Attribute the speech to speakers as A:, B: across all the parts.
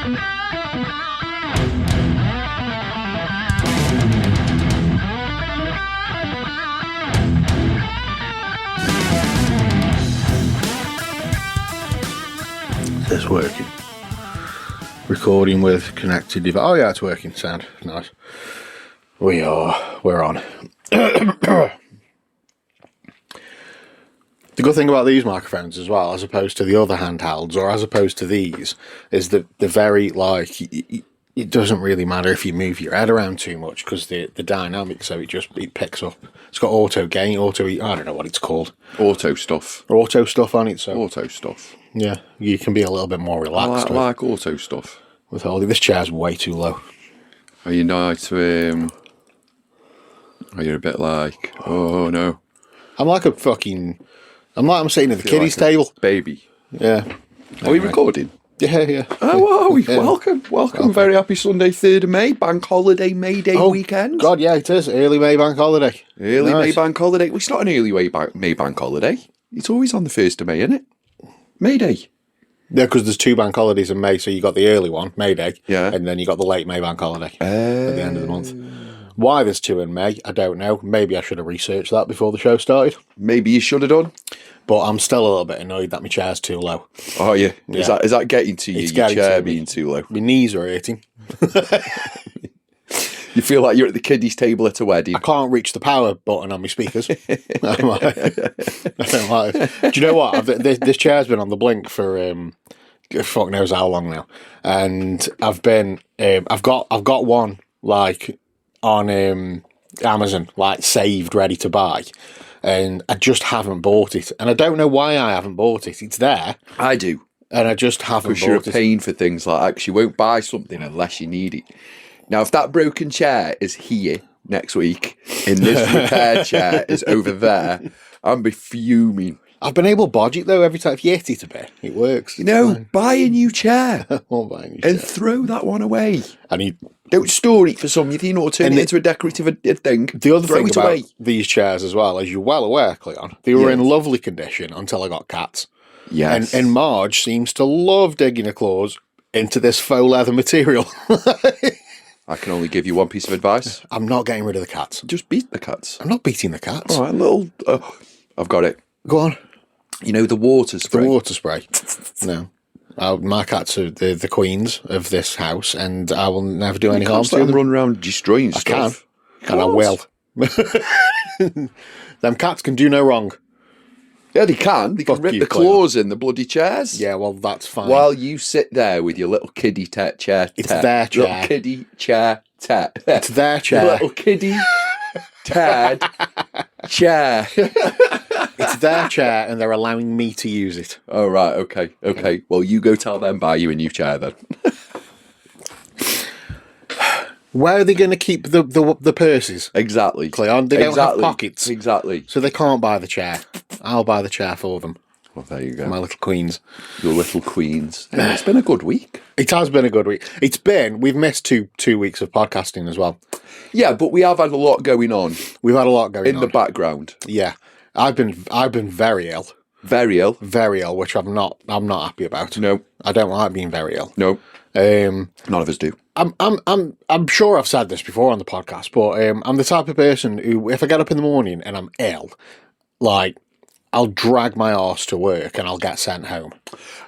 A: It's working. Recording with connected device. Oh yeah, it's working. Sound nice. We're on. The good thing about these microphones as well, as opposed to the other handhelds, or as opposed to these, is that they're very, like, it doesn't really matter if you move your head around too much, because the dynamic, so it picks up. It's got auto gain, I don't know what it's called.
B: Auto stuff
A: On it, so.
B: Auto stuff.
A: Yeah, you can be a little bit more relaxed.
B: I like auto stuff.
A: With holding, this chair's way too low.
B: Are you not, are you a bit like, oh no?
A: I'm like I'm sitting at the kiddies table.
B: Baby.
A: Yeah.
B: Are we recording?
A: Yeah.
B: Oh,
A: Yeah.
B: Welcome. Very happy Sunday, 3rd of May, bank holiday, May Day weekend.
A: God, yeah, it is. Early May bank holiday.
B: May bank holiday. Well, it's not an early May bank holiday. It's always on the 1st of May, isn't it? May Day.
A: Yeah, because there's 2 bank holidays in May, so you got the early one, May Day,
B: yeah,
A: and then you got the late May bank holiday at the end of the month. Why there's 2 in May, I don't know. Maybe I should have researched that before the show started.
B: Maybe you should have done.
A: But I'm still a little bit annoyed that my chair's too low.
B: Oh, yeah. Is that getting to you, your chair being too low?
A: My knees are hurting.
B: You feel like you're at the kiddies table at a wedding.
A: I can't reach the power button on my speakers. I don't like it. Do you know what? This chair's been on the blink for fuck knows how long now, and I've got one like on Amazon, like saved, ready to buy, and I just haven't bought it, and I don't know why I haven't bought it. It's there.
B: I do,
A: and I just haven't bought it.
B: Because you're paying for things like that. 'Cause you won't buy something unless you need it. Now, if that broken chair is here next week, and this repair chair is over there, I'm be fuming.
A: I've been able to bodge it though every time. If you hit it a bit, it works.
B: You know, buy a new chair
A: and
B: throw that one away.
A: And
B: don't store it for something or turn it into a decorative thing.
A: The other thing about these chairs as well, as you're well aware, Cleon, they were in lovely condition until I got cats.
B: Yes.
A: And Marge seems to love digging her claws into this faux leather material.
B: I can only give you one piece of advice.
A: I'm not getting rid of the cats.
B: Just beat the cats.
A: I'm not beating the cats.
B: All right, I've got it.
A: Go on.
B: You know the water spray?
A: The water spray. No. My cats are the queens of this house, and I will never do any harm to them.
B: Run around destroying stuff.
A: I can, and I will. Them cats can do no wrong.
B: Yeah, they can. They can rip the claws in the bloody chairs.
A: Yeah, well, that's fine.
B: While you sit there with your little kiddie chair.
A: It's their chair.
B: Little kiddie chair.
A: It's their chair.
B: Little kiddie tad chair.
A: It's their chair, and they're allowing me to use it.
B: Oh, right. Okay. Well, you go tell them buy you a new chair then.
A: Where are they going to keep the purses?
B: Exactly.
A: Cleon, they don't have pockets.
B: Exactly.
A: So they can't buy the chair. I'll buy the chair for them.
B: Well, there you go.
A: My little queens.
B: Your little queens. Yeah, it's been a good week.
A: It has been a good week. We've missed two weeks of podcasting as well.
B: Yeah, but we have had a lot going on.
A: We've had a lot going on.
B: In the background.
A: Yeah. I've been very ill.
B: Very ill?
A: Very ill, which I'm not happy about.
B: No.
A: I don't like being very ill.
B: No. None of us do.
A: I'm sure I've said this before on the podcast, but I'm the type of person who, if I get up in the morning and I'm ill, like, I'll drag my arse to work and I'll get sent home.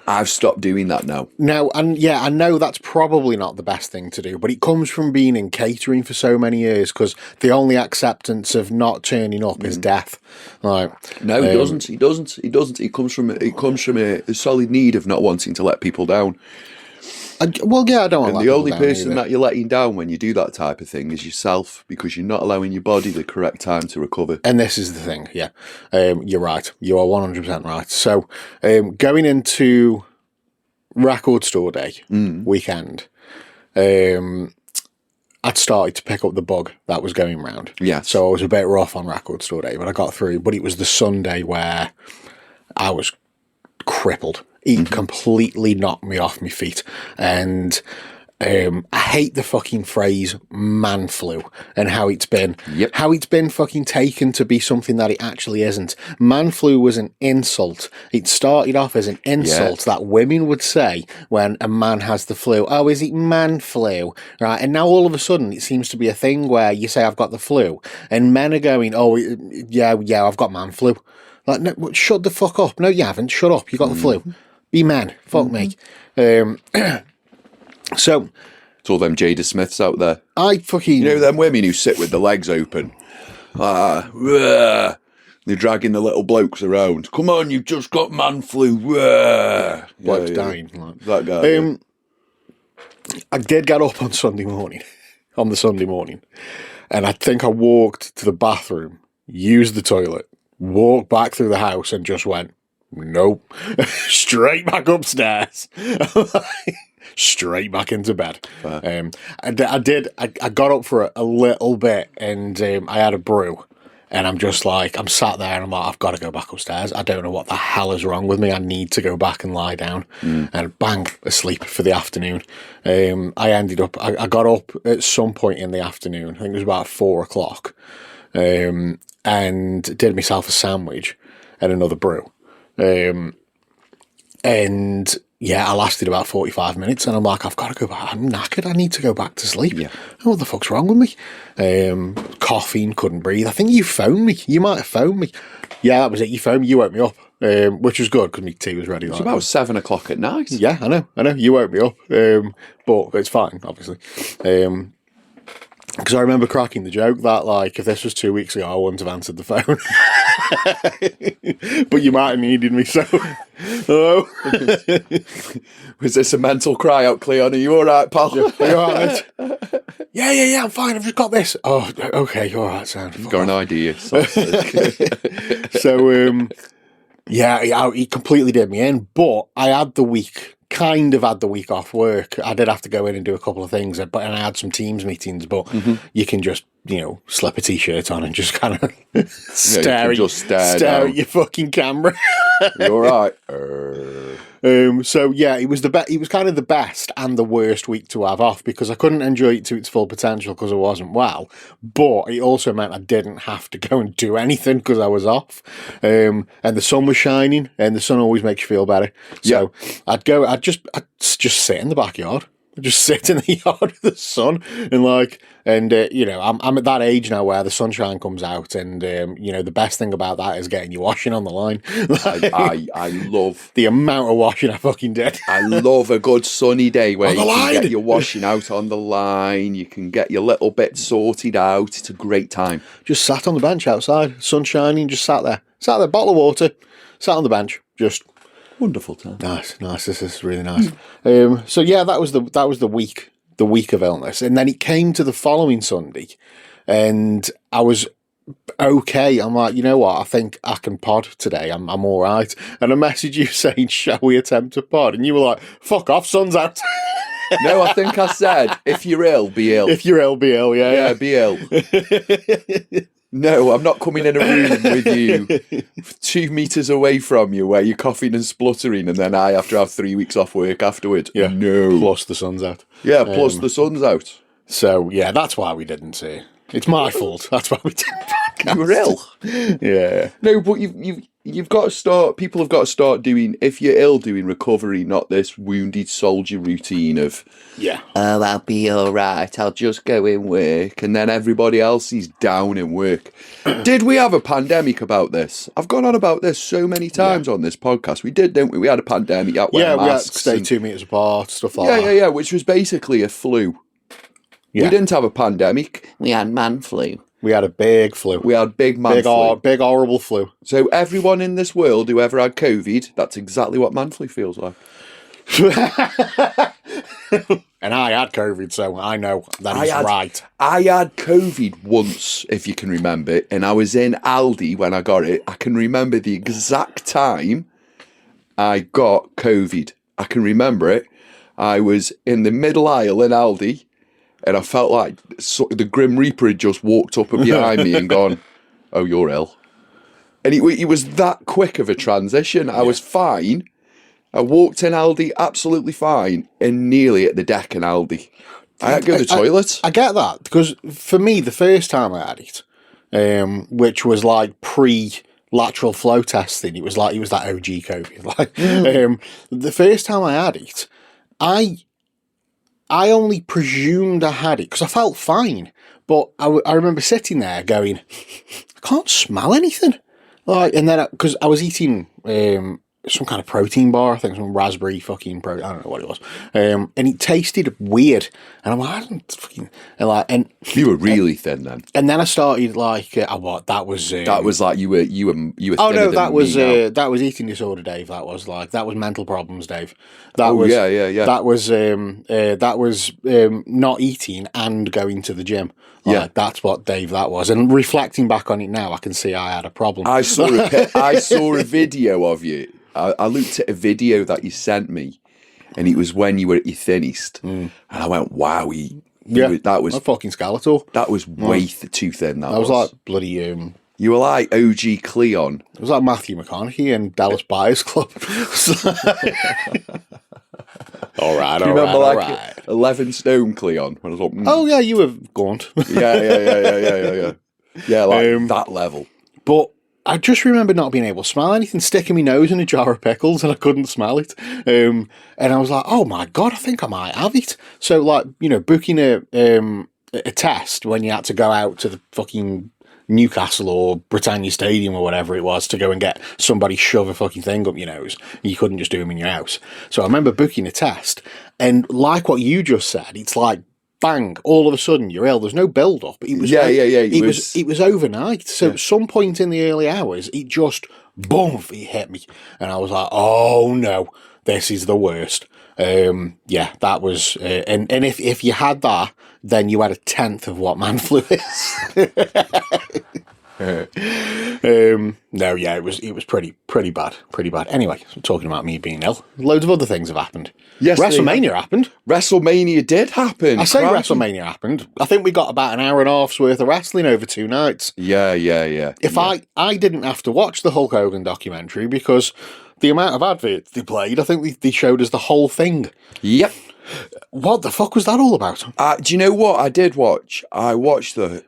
B: I've stopped doing that now.
A: No, and yeah, I know that's probably not the best thing to do, but it comes from being in catering for so many years, because the only acceptance of not turning up is death. Like,
B: no, he doesn't. He doesn't. It comes from a solid need of not wanting to let people down.
A: Well, yeah, I don't want to let
B: the
A: people
B: only
A: down
B: person
A: either.
B: that you're letting down when you do that type of thing is yourself, because you're not allowing your body the correct time to recover.
A: And this is the thing, yeah. You're right. You are 100% right. So, going into Record Store Day weekend, I'd started to pick up the bug that was going round.
B: Yeah.
A: So I was a bit rough on Record Store Day, but I got through. But it was the Sunday where I was crippled. He completely knocked me off my feet. And I hate the fucking phrase "man flu" and how it's been
B: Yep.
A: fucking taken to be something that it actually isn't. Man flu was an insult. It started off as an insult that women would say when a man has the flu. Oh, is it man flu? Right, and now all of a sudden it seems to be a thing where you say I've got the flu, and men are going, oh yeah, I've got man flu. Like, no, shut the fuck up. No, you haven't. Shut up. You got the flu. Be men. Fuck me. So,
B: It's all them Jada Smiths out there.
A: I fucking...
B: You know them women who sit with the legs open? They're dragging the little blokes around. Come on, you've just got man flu.
A: Bloke's dying. Like.
B: That guy.
A: I did get up on the Sunday morning, and I think I walked to the bathroom, used the toilet, walked back through the house, and just went, nope, straight back upstairs. Straight back into bed. I got up for a little bit, and I had a brew, and I'm sat there and I'm like, I've got to go back upstairs. I don't know what the hell is wrong with me. I need to go back and lie down. And bang, asleep for the afternoon. I got up at some point in the afternoon, I think it was about 4:00, and did myself a sandwich and another brew. And yeah, I lasted about 45 minutes, and I'm like, I've got to go back. I'm knackered. I need to go back to sleep.
B: Yeah.
A: Oh, what the fuck's wrong with me? Coughing, couldn't breathe. I think you phoned me. You might have phoned me. Yeah, that was it. You phoned me. You woke me up, which was good because my tea was ready.
B: It's about 7:00 at night.
A: Yeah, I know. You woke me up, but it's fine, obviously. Because I remember cracking the joke that, like, if this was 2 weeks ago, I wouldn't have answered the phone. But you might have needed me, so... Hello?
B: Was this a mental cry out, Cleon? Are you all right, pal?
A: Are you all right? Yeah, I'm fine. I've just got this. Oh, okay, all right, sound.
B: You've got an idea.
A: So, he completely did me in, but I had the week off work. I did have to go in and do a couple of things, and I had some Teams meetings, but you can just, slip a t-shirt on and just kind of stare at your fucking camera.
B: You all right?
A: So yeah, it was kind of the best and the worst week to have off because I couldn't enjoy it to its full potential because I wasn't well, but it also meant I didn't have to go and do anything because I was off. And the sun was shining, and the sun always makes you feel better. So I'd just sit in the backyard. Just sit in the yard with the sun and I'm at that age now where the sunshine comes out, and the best thing about that is getting your washing on the line.
B: I love
A: the amount of washing I fucking did.
B: I love a good sunny day where you can get your washing out on the line. You can get your little bit sorted out. It's a great time. Just
A: sat on the bench outside, sun shining. Just sat there, bottle of water, sat on the bench, just.
B: Wonderful time.
A: Nice. This is really nice. So yeah, that was the week of illness, and then it came to the following Sunday, and I was okay. I'm like, you know what? I think I can pod today. I'm all right. And I messaged you saying, "Shall we attempt to pod?" And you were like, "Fuck off, sun's out."
B: No, I think I said, "If you're ill, be ill."
A: If you're ill, be ill. Yeah,
B: be ill. No, I'm not coming in a room with you 2 meters away from you where you're coughing and spluttering, and then I have to have 3 weeks off work afterwards.
A: Yeah.
B: No.
A: Plus the sun's out.
B: Yeah, plus the sun's out.
A: So, yeah, that's why we didn't see. It's my fault. That's why we didn't podcast.
B: You were ill.
A: Yeah.
B: No, but you've got to start, people have got to start doing, if you're ill, doing recovery, not this wounded soldier routine of, oh, I'll be all right, I'll just go in work, and then everybody else is down in work. Did we have a pandemic about this? I've gone on about this so many times on this podcast. We did, didn't we? We had a pandemic.
A: We had to stay 2 meters apart, stuff like that.
B: Yeah, which was basically a flu. Yeah. We didn't have a pandemic. We had man flu.
A: We had a big flu.
B: We had big flu.
A: Big horrible flu.
B: So everyone in this world who ever had COVID, that's exactly what man flu feels like.
A: And I had COVID, so I know that is right.
B: I had COVID once, if you can remember it, and I was in Aldi when I got it. I can remember the exact time I got COVID. I can remember it. I was in the middle aisle in Aldi, and I felt like the Grim Reaper had just walked up behind me and gone, "Oh, you're ill." And it was that quick of a transition. I was fine. I walked in Aldi absolutely fine and nearly at the deck in Aldi. I had to go to the toilet.
A: I get that, because for me, the first time I had it, which was like pre-lateral flow testing, it was that OG COVID. Like, the first time I had it, I only presumed I had it because I felt fine, but I remember sitting there going, I can't smell anything. Like, and then because I was eating some kind of protein bar, I think some raspberry fucking protein, I don't know what it was, and it tasted weird, and I'm like, I don't fucking, and
B: you were really thin then.
A: And then I started like, that was
B: like you were.
A: Oh no, that was eating disorder, Dave. That was mental problems, Dave. That was not eating and going to the gym. Like, that's what, Dave, that was. And reflecting back on it now, I can see I had a problem.
B: I saw a video of you. I looked at a video that you sent me, and it was when you were at your thinnest, and I went, "Wow, that was
A: a fucking skeletal.
B: That was way too thin." That
A: was like bloody.
B: You were like OG Cleon.
A: It was like Matthew McConaughey in Dallas Buyers Club. All right,
B: do you remember 11 stone Cleon? When I was like,
A: oh yeah, you were gaunt.
B: yeah, like that level.
A: But I just remember not being able to smell anything, sticking my nose in a jar of pickles, and I couldn't smell it. And I was like, oh my God, I think I might have it. So, like, booking a test when you had to go out to the fucking Newcastle or Britannia Stadium or whatever it was to go and get somebody shove a fucking thing up your nose. You couldn't just do them in your house. So I remember booking a test, and like what you just said, it's like, bang, all of a sudden you're ill. There's no build up. It was It was overnight. So at some point in the early hours, it just boom, it hit me, and I was like, oh no, this is the worst. That was, and if you had that, then you had a tenth of what man flu is. It was pretty bad. Anyway, so talking about me being ill, loads of other things have happened.
B: Yes,
A: WrestleMania happened.
B: WrestleMania did happen.
A: I say WrestleMania happened. I think we got about an hour and a half's worth of wrestling over 2 nights.
B: Yeah.
A: If I didn't have to watch the Hulk Hogan documentary because the amount of adverts they played, I think they showed us the whole thing.
B: Yep.
A: What the fuck was that all about?
B: Do you know what I did watch? I watched the.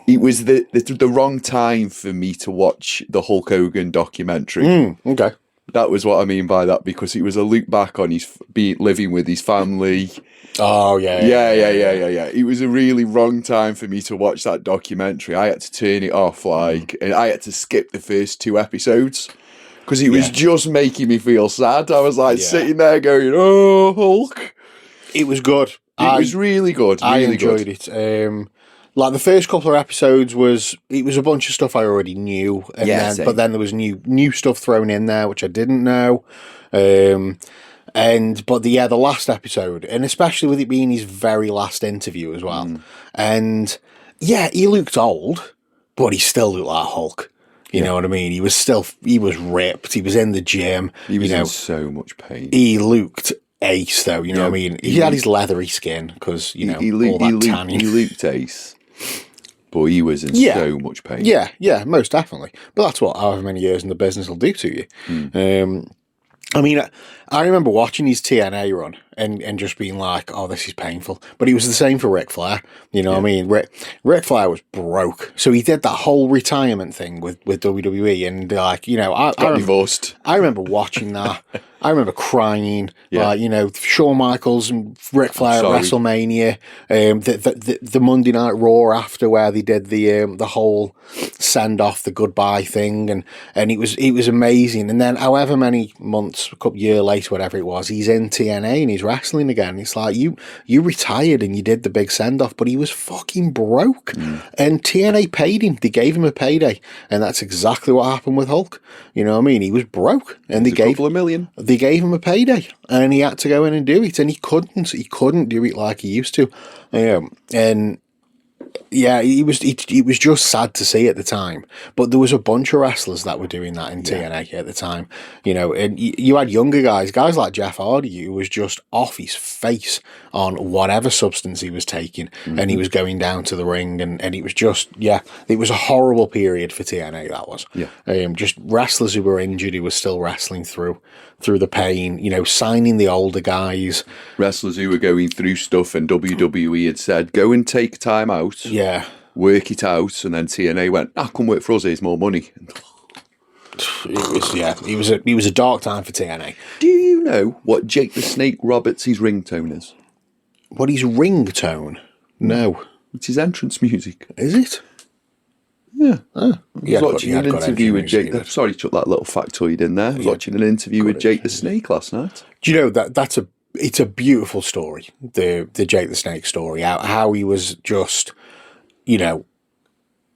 B: It was the wrong time for me to watch the Hulk Hogan documentary.
A: Okay.
B: That was what I mean by that, because it was a look back on his living with his family.
A: Oh, yeah.
B: It was a really wrong time for me to watch that documentary. I had to turn it off, and I had to skip the first 2 episodes because it was just making me feel sad. I was sitting there going, oh, Hulk.
A: It was good.
B: It was really good. Really
A: I enjoyed it. Like the first couple of episodes was a bunch of stuff I already knew, but then there was new stuff thrown in there which I didn't know. The last episode, and especially with it being his very last interview as well, and he looked old, but he still looked like Hulk. You know what I mean? He was ripped. He was in the gym.
B: He was in so much pain.
A: He looked ace, though. You know what I mean? He had his leathery skin because all that tanning.
B: He looked ace. But he was in so much pain.
A: Yeah, most definitely. But that's what however many years in the business will do to you. I mean, I remember watching his TNA run and just being like, oh, this is painful. But it was the same for Ric Flair. You know what I mean? Ric Flair was broke. So he did that whole retirement thing with WWE. And I
B: divorced.
A: I remember watching that. I remember crying. Shawn Michaels and Ric Flair at WrestleMania. The Monday Night Raw after, where they did the whole send off, the goodbye thing, and it was amazing. And then however many months, a couple years later, whatever it was, he's in TNA and he's wrestling again. It's like you retired and you did the big send off, but he was fucking broke. And TNA paid him. They gave him a payday, and that's exactly what happened with Hulk. You know what I mean? He was broke, and they gave
B: a couple of million.
A: They gave him a payday, and he had to go in and do it, and he couldn't do it like he used to. And Yeah, it was just sad to see at the time. But there was a bunch of wrestlers that were doing that in TNA at the time. You know, and you had younger guys like Jeff Hardy, who was just off his face on whatever substance he was taking, and he was going down to the ring, and it was just, it was a horrible period for TNA, that was.
B: Yeah.
A: Just wrestlers who were injured, who were still wrestling through the pain, you know, signing the older guys.
B: Wrestlers who were going through stuff, and WWE had said, go and take time out.
A: Yeah.
B: Work it out. And then TNA went, come work for us, here's more money.
A: It was a dark time for TNA.
B: Do you know what Jake the Snake Roberts' ringtone is?
A: What his ringtone? No.
B: It's his entrance music.
A: Is it?
B: Yeah.
A: Oh.
B: I was watching an interview with Jake. Sorry, chuck that little factoid in there. I was watching an interview with Jake the Snake last night.
A: Do you know it's a beautiful story, the Jake the Snake story. How he was just, you know,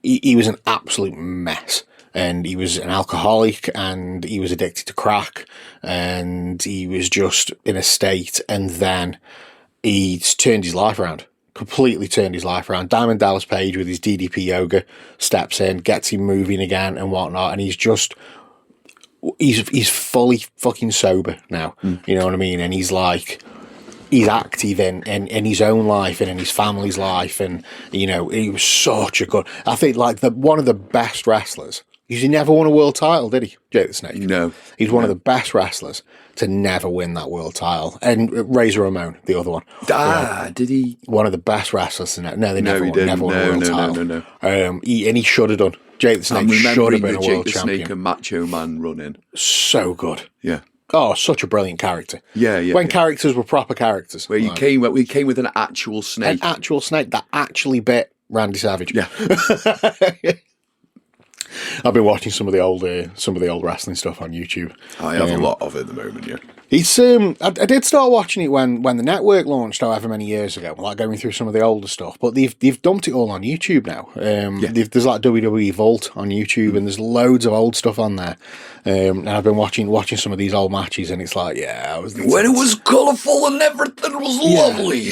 A: he was an absolute mess. And he was an alcoholic, and he was addicted to crack, and he was just in a state, and then he's turned his life around. Completely turned his life around. Diamond Dallas Page with his DDP yoga steps in, gets him moving again and whatnot, and he's fully fucking sober now. You know what I mean? And he's active in his own life and in his family's life, and you know, he was such a good. I think one of the best wrestlers. He never won a world title, did he, Jake the Snake?
B: No.
A: He's one of the best wrestlers to never win that world title. And Razor Ramon, the other one.
B: Did he?
A: One of the best wrestlers to never never won a world title.
B: No.
A: And he should have done. Jake the Snake should have been a world champion.
B: Jake the Snake and Macho Man running.
A: So good.
B: Yeah.
A: Oh, such a brilliant character.
B: Yeah.
A: When characters were proper characters.
B: Where we came with an actual snake.
A: An actual snake that actually bit Randy Savage.
B: Yeah.
A: I've been watching some of the old wrestling stuff on YouTube.
B: I have a lot of it at the moment, yeah.
A: It's I did start watching it when the network launched, however many years ago, like going through some of the older stuff. But they've dumped it all on YouTube now. There's like WWE Vault on YouTube, and there's loads of old stuff on there. And I've been watching some of these old matches, and it's like,
B: when it was colourful and everything was lovely.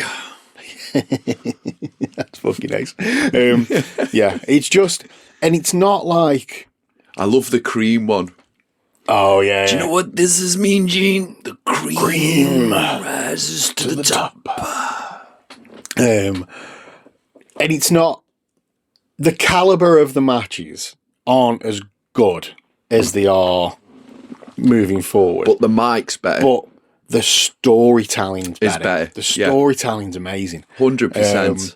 A: That's fucking nice. It's just, and it's not like.
B: I love the cream one.
A: Oh, yeah.
B: Do you know what this is mean, Gene? The cream rises to the top.
A: And it's not. The caliber of the matches aren't as good as they are moving forward.
B: But the mic's better.
A: But the storytelling's better.
B: It's better.
A: The storytelling's amazing.
B: 100%.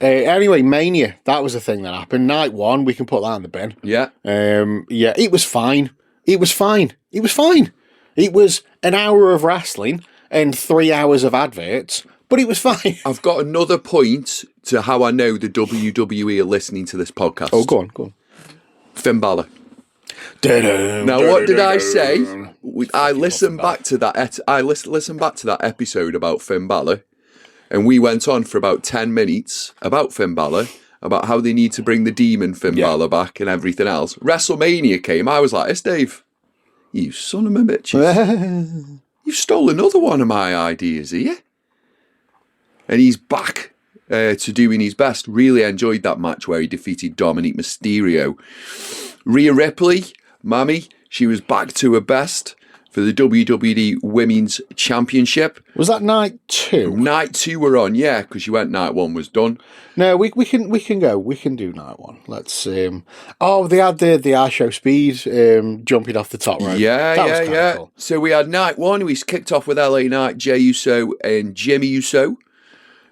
A: Anyway, Mania, that was the thing that happened. Night one, we can put that in the bin.
B: Yeah.
A: It was fine. It was fine. It was an hour of wrestling and 3 hours of adverts, but it was fine.
B: I've got another point to how I know the WWE are listening to this podcast.
A: Oh, go on.
B: Finn Balor. Now, what did I say? I listened back to that. I listened back to that episode about Finn Balor, and we went on for about 10 minutes about Finn Balor, about how they need to bring the demon Finn Balor back and everything else. WrestleMania came. I was like, "It's Dave, you son of a bitch! You stole another one of my ideas here." And he's back to doing his best. Really enjoyed that match where he defeated Dominic Mysterio. Rhea Ripley, Mammy, she was back to her best for the WWE Women's Championship.
A: Was that night 2?
B: Night 2 we're on, yeah, because you went night 1 was done.
A: No, we can go. We can do night 1. Let's. They had the ISHO Speed jumping off the top rope.
B: Yeah.
A: Cool.
B: So we had night 1. We kicked off with LA Knight, Jey Uso, and Jimmy Uso,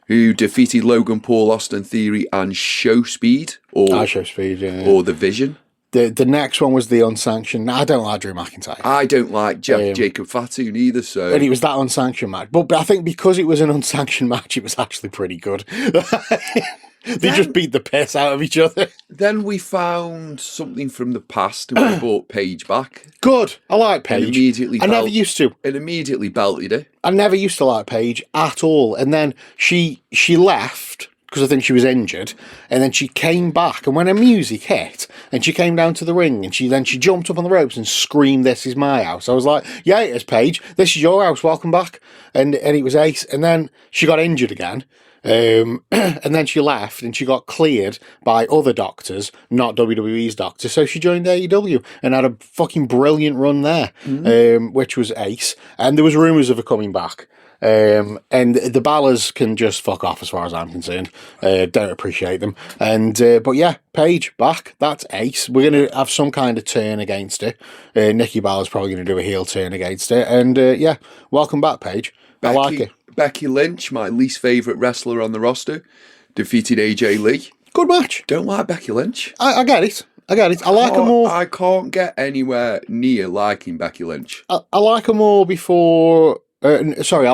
B: who defeated Logan Paul, Austin Theory, and Show Speed, or
A: ISHO Speed,
B: or the Vision.
A: The next one was the unsanctioned. I don't like Drew McIntyre.
B: I don't like Jacob Fatu neither. So,
A: and it was that unsanctioned match. But I think because it was an unsanctioned match, it was actually pretty good. They just beat the piss out of each other.
B: Then we found something from the past, and we brought Paige back.
A: Good. I like Paige. Never used to.
B: And immediately belted her.
A: I never used to like Paige at all. And then she left because I think she was injured, and then she came back, and when her music hit, and she came down to the ring, and she jumped up on the ropes and screamed, "This is my house." I was like, "Yeah, it is, Paige. This is your house. Welcome back." And it was ace. And then she got injured again, And then she left and she got cleared by other doctors, not WWE's doctors. So she joined AEW and had a fucking brilliant run there, which was ace. And there was rumours of her coming back. And the Ballas can just fuck off as far as I'm concerned. Don't appreciate them. And but yeah, Paige back. That's ace. We're going to have some kind of turn against her. Nikki Bella's probably going to do a heel turn against her. And yeah, welcome back, Paige. I like it.
B: Becky Lynch, my least favourite wrestler on the roster, defeated AJ Lee.
A: Good match.
B: Don't like Becky Lynch.
A: I get it. I like her more.
B: I can't get anywhere near liking Becky Lynch.
A: I like her more before. I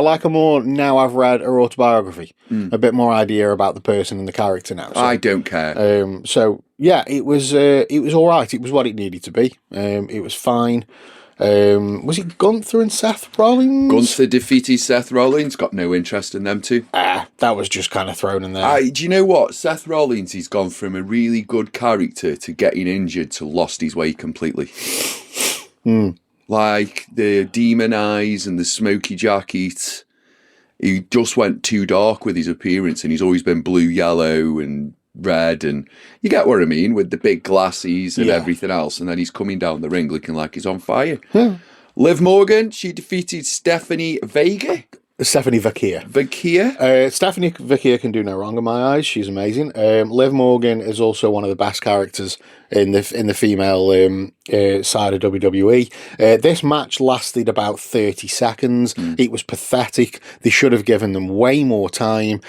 A: like her more now I've read her autobiography. A bit more idea about the person and the character now. So,
B: I don't care.
A: So yeah, it was all right. It was what it needed to be. It was fine. Was it Gunther and Seth Rollins?
B: Gunther defeated Seth Rollins. Got no interest in them two.
A: That was just kind of thrown in there.
B: Do you know what? Seth Rollins, he's gone from a really good character to getting injured to lost his way completely. Like the demon eyes and the smoky jacket. He just went too dark with his appearance, and he's always been blue, yellow, and red, and you get what I mean, with the big glasses and everything else, and then he's coming down the ring looking like he's on fire. Liv Morgan, she defeated Stephanie Vega.
A: Stephanie Vacchia. Stephanie Vacchia can do no wrong in my eyes. She's amazing. Liv Morgan is also one of the best characters in the female side of WWE. This match lasted about 30 seconds. It was pathetic. They should have given them way more time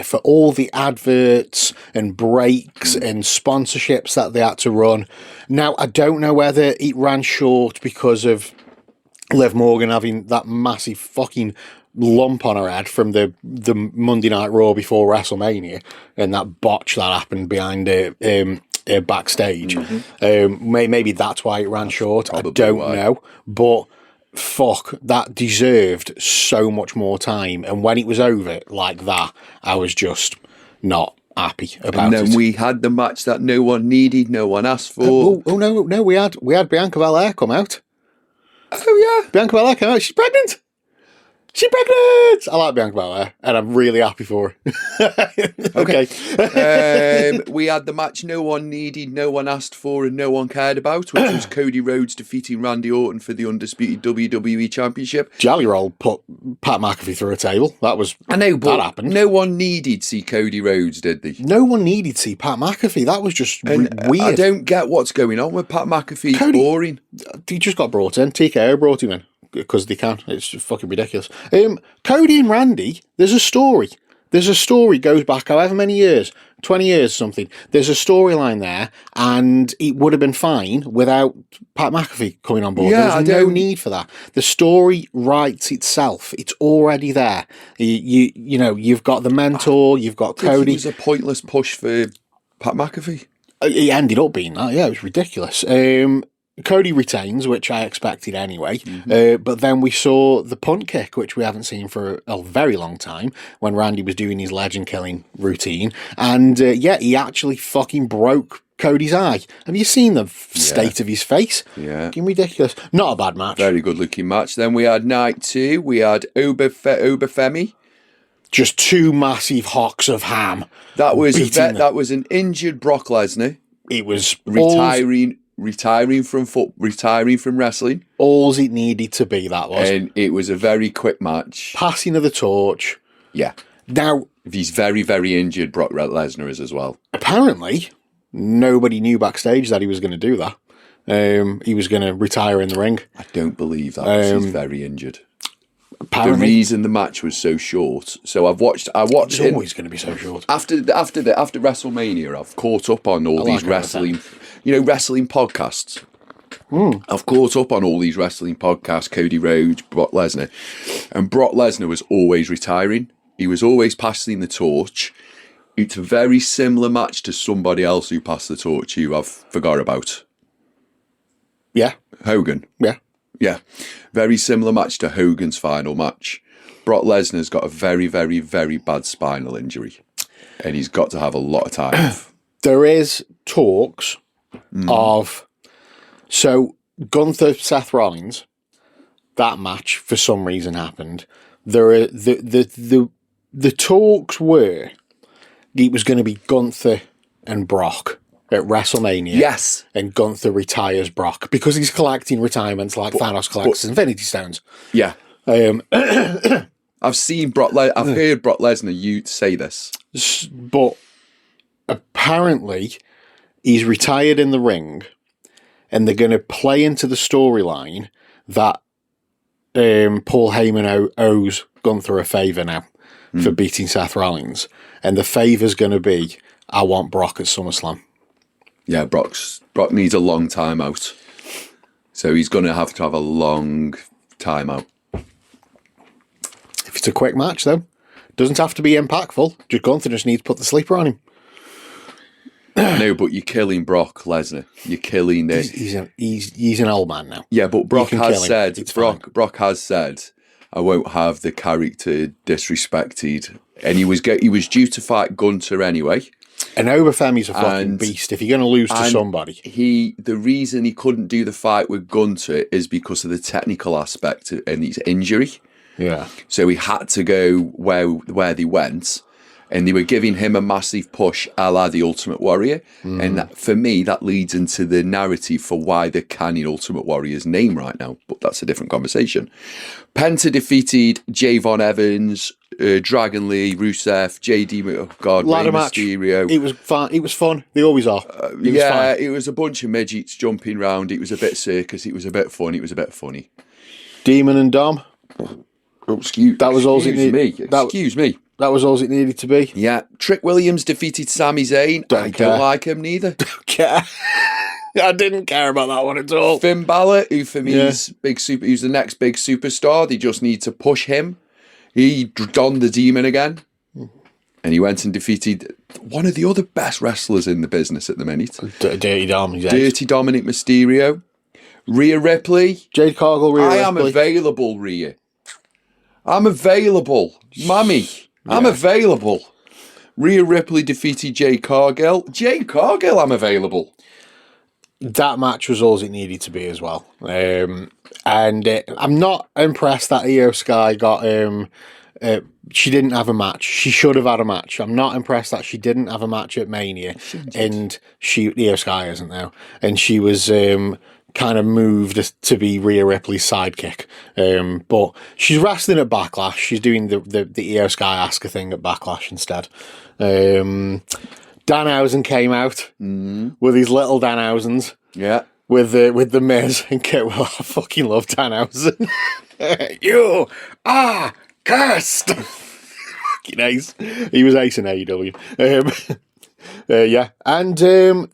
A: for all the adverts and breaks and sponsorships that they had to run. Now, I don't know whether it ran short because of Liv Morgan having that massive fucking lump on her head from the Monday Night Raw before WrestleMania and that botch that happened behind backstage. Maybe that's why it ran short. Probably I don't know, but fuck, that deserved so much more time. And when it was over like that, I was just not happy about it.
B: And then we had the match that no one needed, no one asked for.
A: No, we had Bianca Belair come out.
B: Oh yeah,
A: Bianca Belair came out. She's pregnant. She's pregnant! I like Bianca Belair, and I'm really happy for her.
B: Okay. We had the match no one needed, no one asked for, and no one cared about, which was Cody Rhodes defeating Randy Orton for the undisputed WWE Championship.
A: Jelly Roll put Pat McAfee through a table. That happened.
B: No one needed to see Cody Rhodes, did they?
A: No one needed to see Pat McAfee. That was just weird.
B: I don't get what's going on with Pat McAfee. Cody, boring.
A: He just got brought in. TKO brought him in. Because they can. It's just fucking ridiculous. Cody and Randy, there's a story. Goes back however many years, 20 years something. There's a storyline there, and it would have been fine without Pat McAfee coming on board. There's no need for that. The story writes itself. It's already there. You know, you've got the mentor, you've got Cody.
B: It was a pointless push for Pat McAfee.
A: It ended up being that, yeah, it was ridiculous. Cody retains, which I expected anyway, but then we saw the punt kick, which we haven't seen for a very long time, when Randy was doing his legend-killing routine, and he actually fucking broke Cody's eye. Have you seen the state of his face?
B: Yeah.
A: Fucking ridiculous. Not a bad match.
B: Very good-looking match. Then we had night 2, we had Obafemi.
A: Just two massive hocks of ham.
B: That was an injured Brock Lesnar.
A: It was
B: retiring from wrestling.
A: All it needed to be, that was.
B: And it was a very quick match.
A: Passing of the torch.
B: Yeah.
A: Now,
B: he's very, very injured, Brock Lesnar is as well.
A: Apparently, nobody knew backstage that he was going to do that. He was going to retire in the ring.
B: I don't believe that. He's very injured.
A: Apparently.
B: The reason the match was so short. So I watched.
A: It's always going to be so short.
B: After WrestleMania, I've caught up on all these wrestling podcasts. I've caught up on all these wrestling podcasts. Cody Rhodes, Brock Lesnar, and Brock Lesnar was always retiring. He was always passing the torch. It's a very similar match to somebody else who passed the torch who I've forgot about.
A: Yeah.
B: Hogan.
A: Yeah.
B: Yeah. Very similar match to Hogan's final match. Brock Lesnar's got a very, very, very bad spinal injury. And he's got to have a lot of time.
A: There is talks of... So, Gunther, Seth Rollins, that match, for some reason, happened. The the talks were it was going to be Gunther and Brock at WrestleMania.
B: Yes.
A: And Gunther retires Brock because he's collecting retirements like Thanos collects Infinity Stones.
B: Yeah. I've seen I've heard Brock Lesnar say this.
A: But apparently he's retired in the ring and they're going to play into the storyline that Paul Heyman owes Gunther a favour now for beating Seth Rollins. And the favour's going to be, I want Brock at SummerSlam.
B: Yeah, Brock needs a long time out. So he's going to have a long time out.
A: If it's a quick match, though, doesn't have to be impactful. Just Gunther just needs to put the sleeper on him.
B: No, but you're killing Brock Lesnar. You're killing this.
A: He's an old man now.
B: Yeah, but Brock has said, I won't have the character disrespected. And he was due to fight Gunther anyway.
A: And Obafemi's a fucking beast. If you're going to lose to somebody,
B: the reason he couldn't do the fight with Gunther is because of the technical aspect and his injury.
A: Yeah.
B: So he had to go where they went, and they were giving him a massive push, a la the Ultimate Warrior. And that, for me, that leads into the narrative for why they're canning Ultimate Warrior's name right now. But that's a different conversation. Penta defeated Javon Evans, Dragon Lee, Rusev, JD,
A: ladder
B: Rey
A: match.
B: Mysterio.
A: It was fun. It was fun. They always are.
B: It was a bunch of midgets jumping round. It was a bit circus. It was a bit fun. It was a bit funny.
A: Demon and Dom.
B: That was all it needed. Excuse me.
A: That was all it needed to be.
B: Yeah. Trick Williams defeated Sami Zayn. I don't like him neither.
A: Don't care. I didn't care about that one at all.
B: Finn Balor, who for me is who's the next big superstar. They just need to push him. He donned the demon again. And he went and defeated one of the other best wrestlers in the business at the minute.
A: Dirty Dom.
B: Dirty Dominic Mysterio. Rhea Ripley.
A: Jade Cargill, Rhea Ripley.
B: I am available, Rhea. I'm available. Mummy, I'm available. Rhea Ripley defeated Jade Cargill. Jade Cargill, I'm available.
A: That match was all it needed to be as well. And I'm not impressed that Io Sky got... she didn't have a match. She should have had a match. I'm not impressed that she didn't have a match at Mania. And Io Sky isn't now. And she was... kind of moved to be Rhea Ripley's sidekick. But she's wrestling at Backlash. She's doing the Io Sky Asuka thing at Backlash instead. Danhausen came out with his little Danhausens.
B: Yeah.
A: With the Miz and Kit. Well, I fucking love Danhausen. You are cursed. Fucking ace. He was ace in AEW. Yeah. And...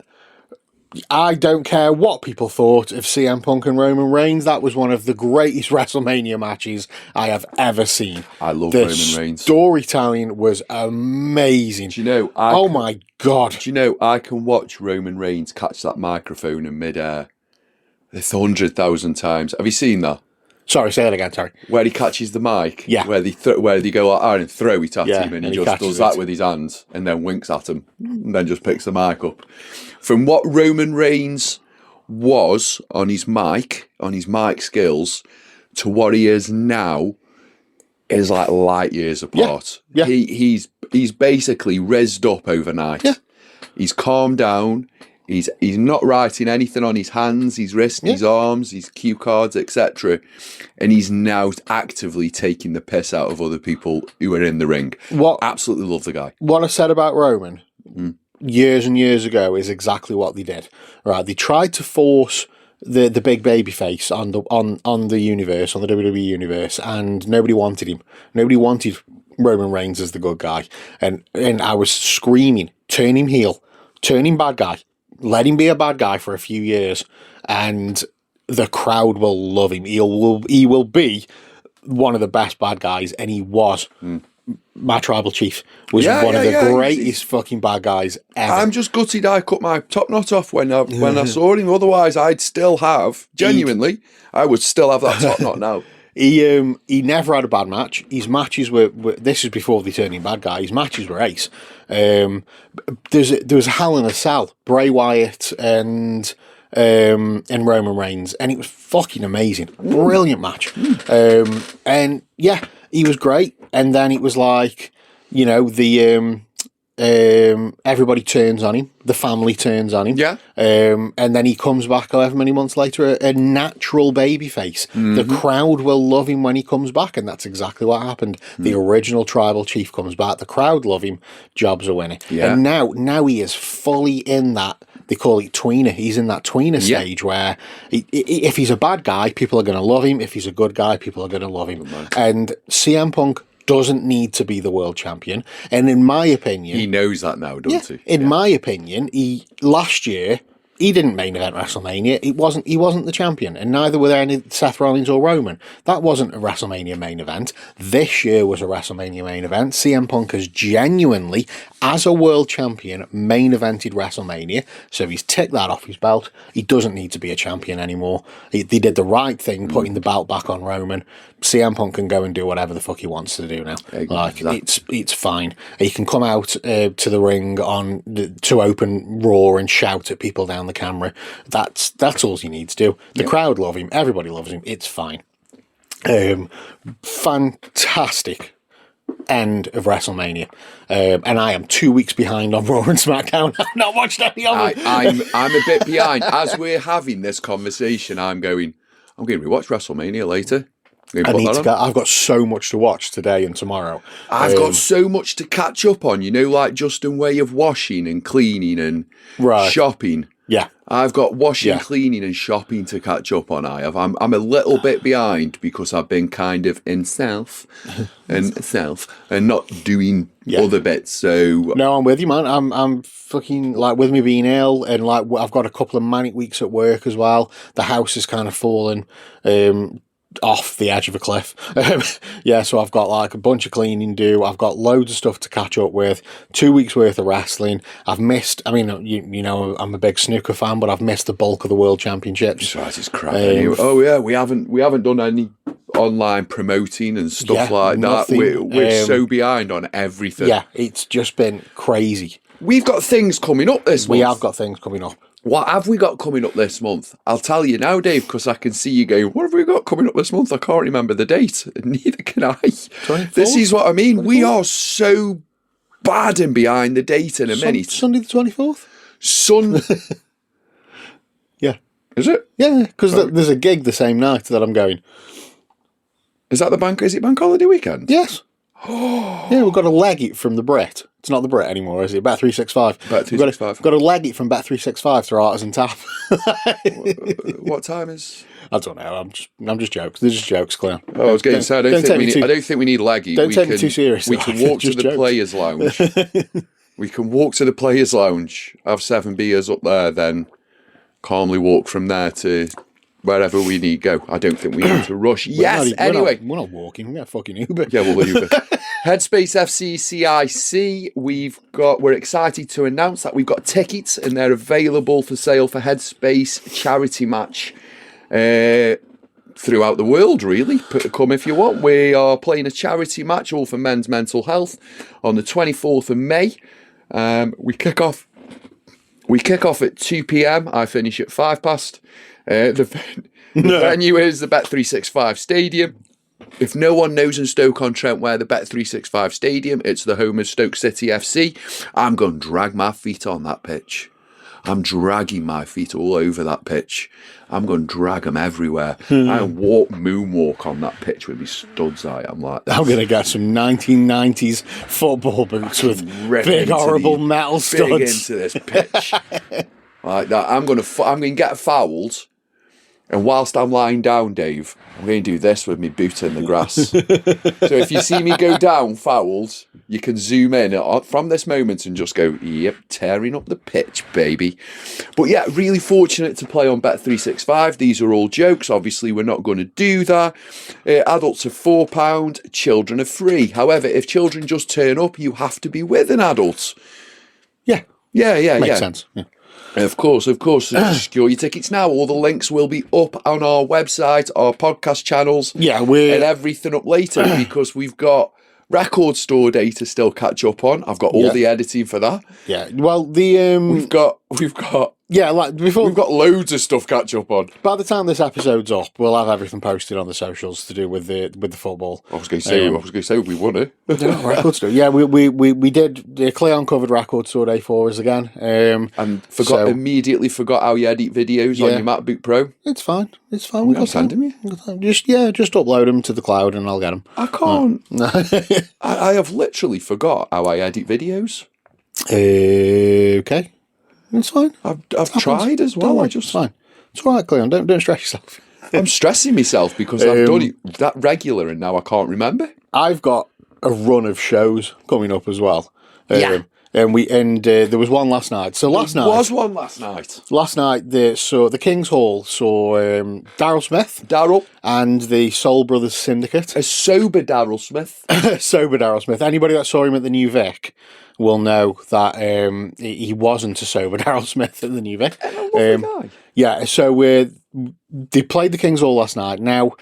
A: I don't care what people thought of CM Punk and Roman Reigns. That was one of the greatest WrestleMania matches I have ever seen.
B: I love Roman Reigns.
A: Storytelling was amazing.
B: Do you know?
A: My God.
B: Do you know, I can watch Roman Reigns catch that microphone in midair 100,000 times. Have you seen that?
A: Sorry, say that again, sorry.
B: Where he catches the mic.
A: Yeah.
B: Where they go out and throw it at him, and he just does that with his hands and then winks at him and then just picks the mic up. From what Roman Reigns was on his mic skills, to what he is now is like light years apart.
A: Yeah.
B: He's basically rezzed up overnight. Yeah. He's calmed down. He's not writing anything on his hands, his wrists, his arms, his cue cards, etc. And he's now actively taking the piss out of other people who are in the ring. Absolutely love the guy.
A: What I said about Roman years and years ago is exactly what they did. Right, they tried to force the big baby face on the universe, on the WWE universe, and nobody wanted him. Nobody wanted Roman Reigns as the good guy. And I was screaming, turn him heel, turn him bad guy. Let him be a bad guy for a few years, and the crowd will love him. He will be one of the best bad guys, and he was. My tribal chief was one of the greatest fucking bad guys ever.
B: I'm just gutted I cut my top knot off when I saw him. Otherwise, I'd still have, genuinely, I would still have that top knot now.
A: He never had a bad match. His matches were this is before they turned him bad guy. His matches were ace. There was a Hell in a Cell, Bray Wyatt and Roman Reigns, and it was fucking amazing. Brilliant match. And yeah, he was great. And then it was like you know, everybody turns on him. The family turns on him.
B: Yeah.
A: And then he comes back however many months later, a natural babyface. Mm-hmm. The crowd will love him when he comes back, and that's exactly what happened. Mm-hmm. The original tribal chief comes back. The crowd love him. Job's a winner. Yeah. And now he is fully in that. They call it tweener. He's in that tweener stage where if he's a bad guy, people are going to love him. If he's a good guy, people are going to love him. And CM Punk doesn't need to be the world champion. And in my opinion...
B: He knows that now, doesn't he?
A: In my opinion, last year, he didn't main event WrestleMania. He wasn't the champion, and neither were there any Seth Rollins or Roman. That wasn't a WrestleMania main event. This year was a WrestleMania main event. CM Punk has genuinely, as a world champion, main evented WrestleMania. So he's ticked that off his belt. He doesn't need to be a champion anymore. They did the right thing, putting the belt back on Roman. CM Punk can go and do whatever the fuck he wants to do now. Exactly. Like it's fine. He can come out to the ring to open Raw and shout at people down the camera. That's all he needs to do. The crowd love him. Everybody loves him. It's fine. Fantastic end of WrestleMania, and I am 2 weeks behind on Raw and SmackDown. I've not watched any of them.
B: I'm a bit behind. As we're having this conversation, I'm going to rewatch WrestleMania later.
A: I've got so much to watch today and tomorrow.
B: I've got so much to catch up on, like Justin way of washing and cleaning and shopping.
A: Yeah.
B: I've got washing, cleaning and shopping to catch up on. I'm a little bit behind because I've been kind of in self and not doing other bits. So
A: no, I'm with you, man. I'm fucking like with me being ill and like I've got a couple of manic weeks at work as well. The house is kind of falling off the edge of a cliff. So I've got like a bunch of cleaning to do. I've got loads of stuff to catch up with. 2 weeks worth of wrestling. I've missed, I mean, you know, I'm a big snooker fan, but I've missed the bulk of the world championships.
B: That's right, it's crap. We haven't done any online promoting and stuff like nothing. That. We're so behind on everything.
A: Yeah, it's just been crazy.
B: We've got things coming up this month.
A: We have got things coming up.
B: What have we got coming up this month? I'll tell you now, Dave, because I can see you going, what have we got coming up this month? I can't remember the date. Neither can I.
A: 24th?
B: This is what I mean.
A: 24th?
B: We are so bad and behind the date in a minute.
A: Sunday the 24th? Yeah.
B: Is it?
A: Yeah, because there's a gig the same night that I'm going.
B: Is it bank holiday weekend?
A: Yes. Yeah, we've got to leg it from the Brit. It's not the Brit anymore, is it? Bet365.
B: Bet365.
A: We've got to leg it from Bet365 through Artisan Tap.
B: What time is?
A: I don't know. I'm just jokes. They're just jokes, Claire.
B: Oh, I was going to say, I don't think we need leggy.
A: Don't take me too seriously.
B: We can walk to the Players Lounge. We can walk to the Players Lounge, have 7 beers up there, then calmly walk from there to wherever we need go. I don't think we need to rush. Anyway.
A: We're not walking. We're fucking Uber.
B: Yeah, we'll Uber. Headspace FC CIC. We're excited to announce that we've got tickets and they're available for sale for Headspace charity match throughout the world, really. Come if you want. We are playing a charity match all for men's mental health on the 24th of May. We kick off at 2 p.m. I finish at 5 past. The venue is the Bet365 Stadium. If no one knows in Stoke-on-Trent where the Bet365 Stadium, it's the home of Stoke City FC. I'm going to drag my feet on that pitch. I'm dragging my feet all over that pitch. I'm going to drag them everywhere. I moonwalk on that pitch with my studs. I'm like that.
A: I'm going to get some 1990s football boots with big horrible metal studs.
B: Big into this pitch. Like that. I'm going to get fouled. And whilst I'm lying down, Dave, I'm going to do this with my boot in the grass. So if you see me go down fouled, you can zoom in from this moment and just go, yep, tearing up the pitch, baby. But yeah, really fortunate to play on Bet365. These are all jokes. Obviously, we're not going to do that. Adults are £4, children are free. However, if children just turn up, you have to be with an adult.
A: Yeah. Makes sense. Yeah.
B: Of course. Secure your tickets now. All the links will be up on our website, our podcast channels, and everything up later because we've got record store day to still catch up on. I've got all the editing for that.
A: Yeah. Well, we've
B: got
A: Yeah, like before
B: We've got loads of stuff catch up on.
A: By the time this episode's up, we'll have everything posted on the socials to do with the football.
B: I was going to say we won it.
A: Yeah, records do. Yeah, we did. Cleon covered Record Store Day for us again,
B: and immediately forgot how you edit videos on your MacBook Pro.
A: It's fine. It's fine. We got
B: send them.
A: Just upload them to the cloud and I'll get them.
B: I can't. I have literally forgot how I edit videos.
A: Okay. It's fine.
B: I've tried as well.
A: It's fine. It's all right, Cleon. Don't stress yourself.
B: I'm stressing myself because I've done it that regular and now I can't remember.
A: I've got a run of shows coming up as well.
B: Yeah.
A: And there was one last night. So last night
B: was one last night.
A: Last night, the King's Hall saw Daryl Smith, and the Soul Brothers Syndicate.
B: A sober Daryl Smith.
A: Sober Daryl Smith. Anybody that saw him at the New Vic will know that he wasn't a sober Daryl Smith at the New Vic. Yeah, so they played the King's Hall last night. Now,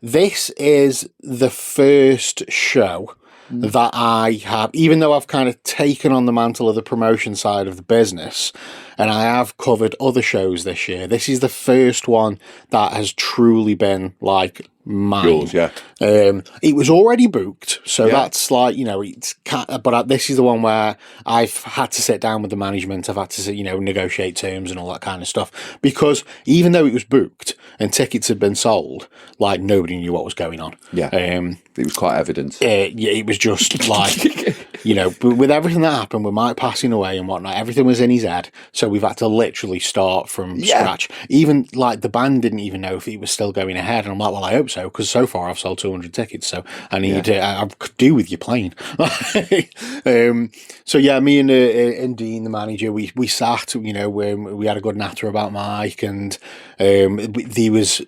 A: this is the first show that I have, even though I've kind of taken on the mantle of the promotion side of the business, and I have covered other shows this year, this is the first one that has truly been like mine.
B: Yours, yeah.
A: It was already booked, so that's like, but this is the one where I've had to sit down with the management. I've had to, negotiate terms and all that kind of stuff, because even though it was booked and tickets had been sold, like nobody knew what was going on.
B: Yeah. It was quite evident.
A: It was just like, with everything that happened, with Mike passing away and whatnot, everything was in his head. So we've had to literally start from scratch. Even like the band didn't even know if it was still going ahead. And I'm like, well, I hope so, because so far I've sold 200 tickets. So I need, I could do with you playing. So yeah, me and Dean, the manager, we sat, we had a good natter about Mike, and there was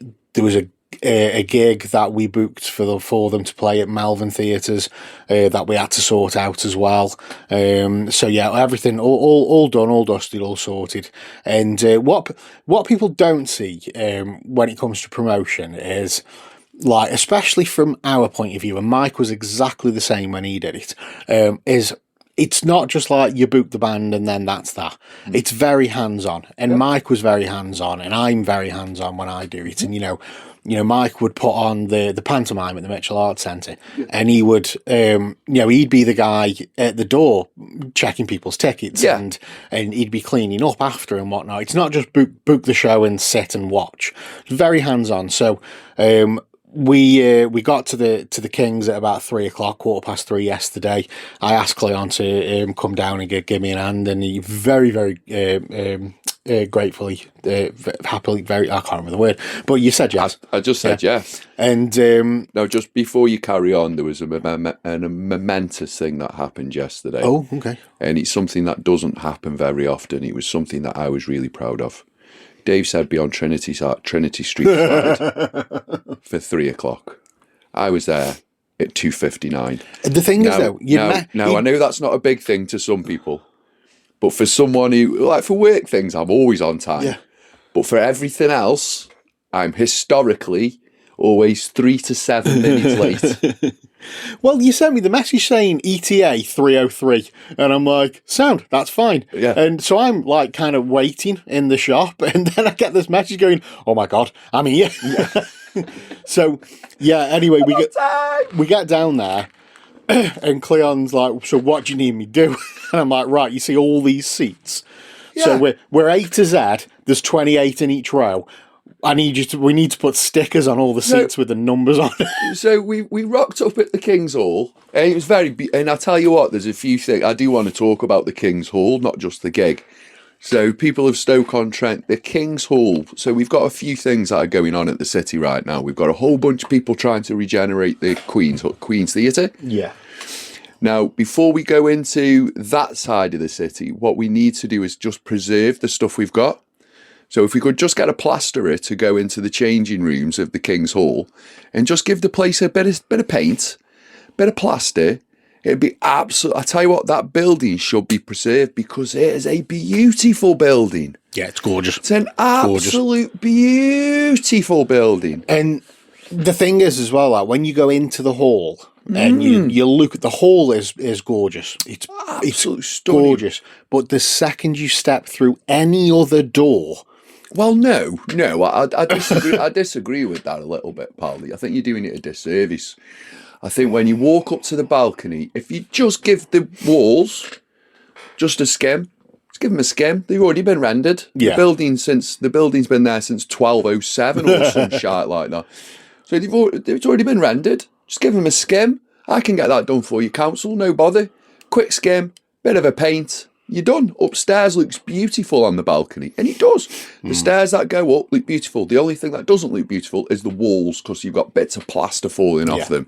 A: a gig that we booked for them to play at Melvin Theatres that we had to sort out as well. So yeah, everything all done, all dusted, all sorted. And what people don't see when it comes to promotion is, like, especially from our point of view, and Mike was exactly the same when he did it, is it's not just like you book the band and then that's that. It's very hands-on. And Mike was very hands-on, and I'm very hands-on when I do it. And, Mike would put on the pantomime at the Mitchell Arts Centre, and he would, he'd be the guy at the door checking people's tickets, and he'd be cleaning up after and whatnot. It's not just book the show and sit and watch. It's very hands-on. So, we got to the Kings at about 3:00, 3:15 yesterday. I asked Cleon to come down and give me an hand, and he very, very gratefully, happily, I can't remember the word, but you said yes.
B: I just said yes.
A: And
B: now, just before you carry on, there was a momentous thing that happened yesterday.
A: Oh, okay.
B: And it's something that doesn't happen very often. It was something that I was really proud of. Dave said be on Trinity Street side for 3:00. I was there at 2:59.
A: The thing is, though,
B: I know that's not a big thing to some people, but for someone who, like, for work things, I'm always on time. Yeah. But for everything else, I'm historically always 3 to 7 minutes late.
A: Well, you sent me the message saying ETA 3:03, and I'm like, sound, that's fine.
B: Yeah.
A: And so I'm like kind of waiting in the shop, and then I get this message going, oh my God, I'm here. Yeah. So, yeah, anyway, we get down there, and Cleon's like, so what do you need me to do? And I'm like, right, you see all these seats? Yeah. So we're A to Z, there's 28 in each row. We need to put stickers on all the seats with the numbers on.
B: So we rocked up at the King's Hall, and it was and I tell you what, there's a few things I do want to talk about the King's Hall, not just the gig. So people of Stoke-on-Trent, the King's Hall. So we've got a few things that are going on at the city right now. We've got a whole bunch of people trying to regenerate the Queen's Theatre.
A: Yeah.
B: Now, before we go into that side of the city, what we need to do is just preserve the stuff we've got. So if we could just get a plasterer to go into the changing rooms of the King's Hall and just give the place a bit of paint, a bit of plaster, it'd be absolute. I tell you what, that building should be preserved because it is a beautiful building.
A: Yeah, it's gorgeous.
B: It's an absolute beautiful building.
A: And the thing is as well, like, when you go into the hall, and you look at the hall is gorgeous. It's
B: absolutely stunning.
A: Gorgeous. But the second you step through any other door,
B: well, no, I disagree. I disagree with that a little bit, Pally. I think you're doing it a disservice. I think when you walk up to the balcony, if you just give the walls just a skim, just give them a skim. They've already been rendered.
A: Yeah.
B: The building's been there since 1207 or some shit like that. So it's already been rendered. Just give them a skim. I can get that done for you, council. No bother. Quick skim, bit of a paint. You're done. Upstairs looks beautiful on the balcony, and it does. The stairs that go up look beautiful. The only thing that doesn't look beautiful is the walls, because you've got bits of plaster falling off them.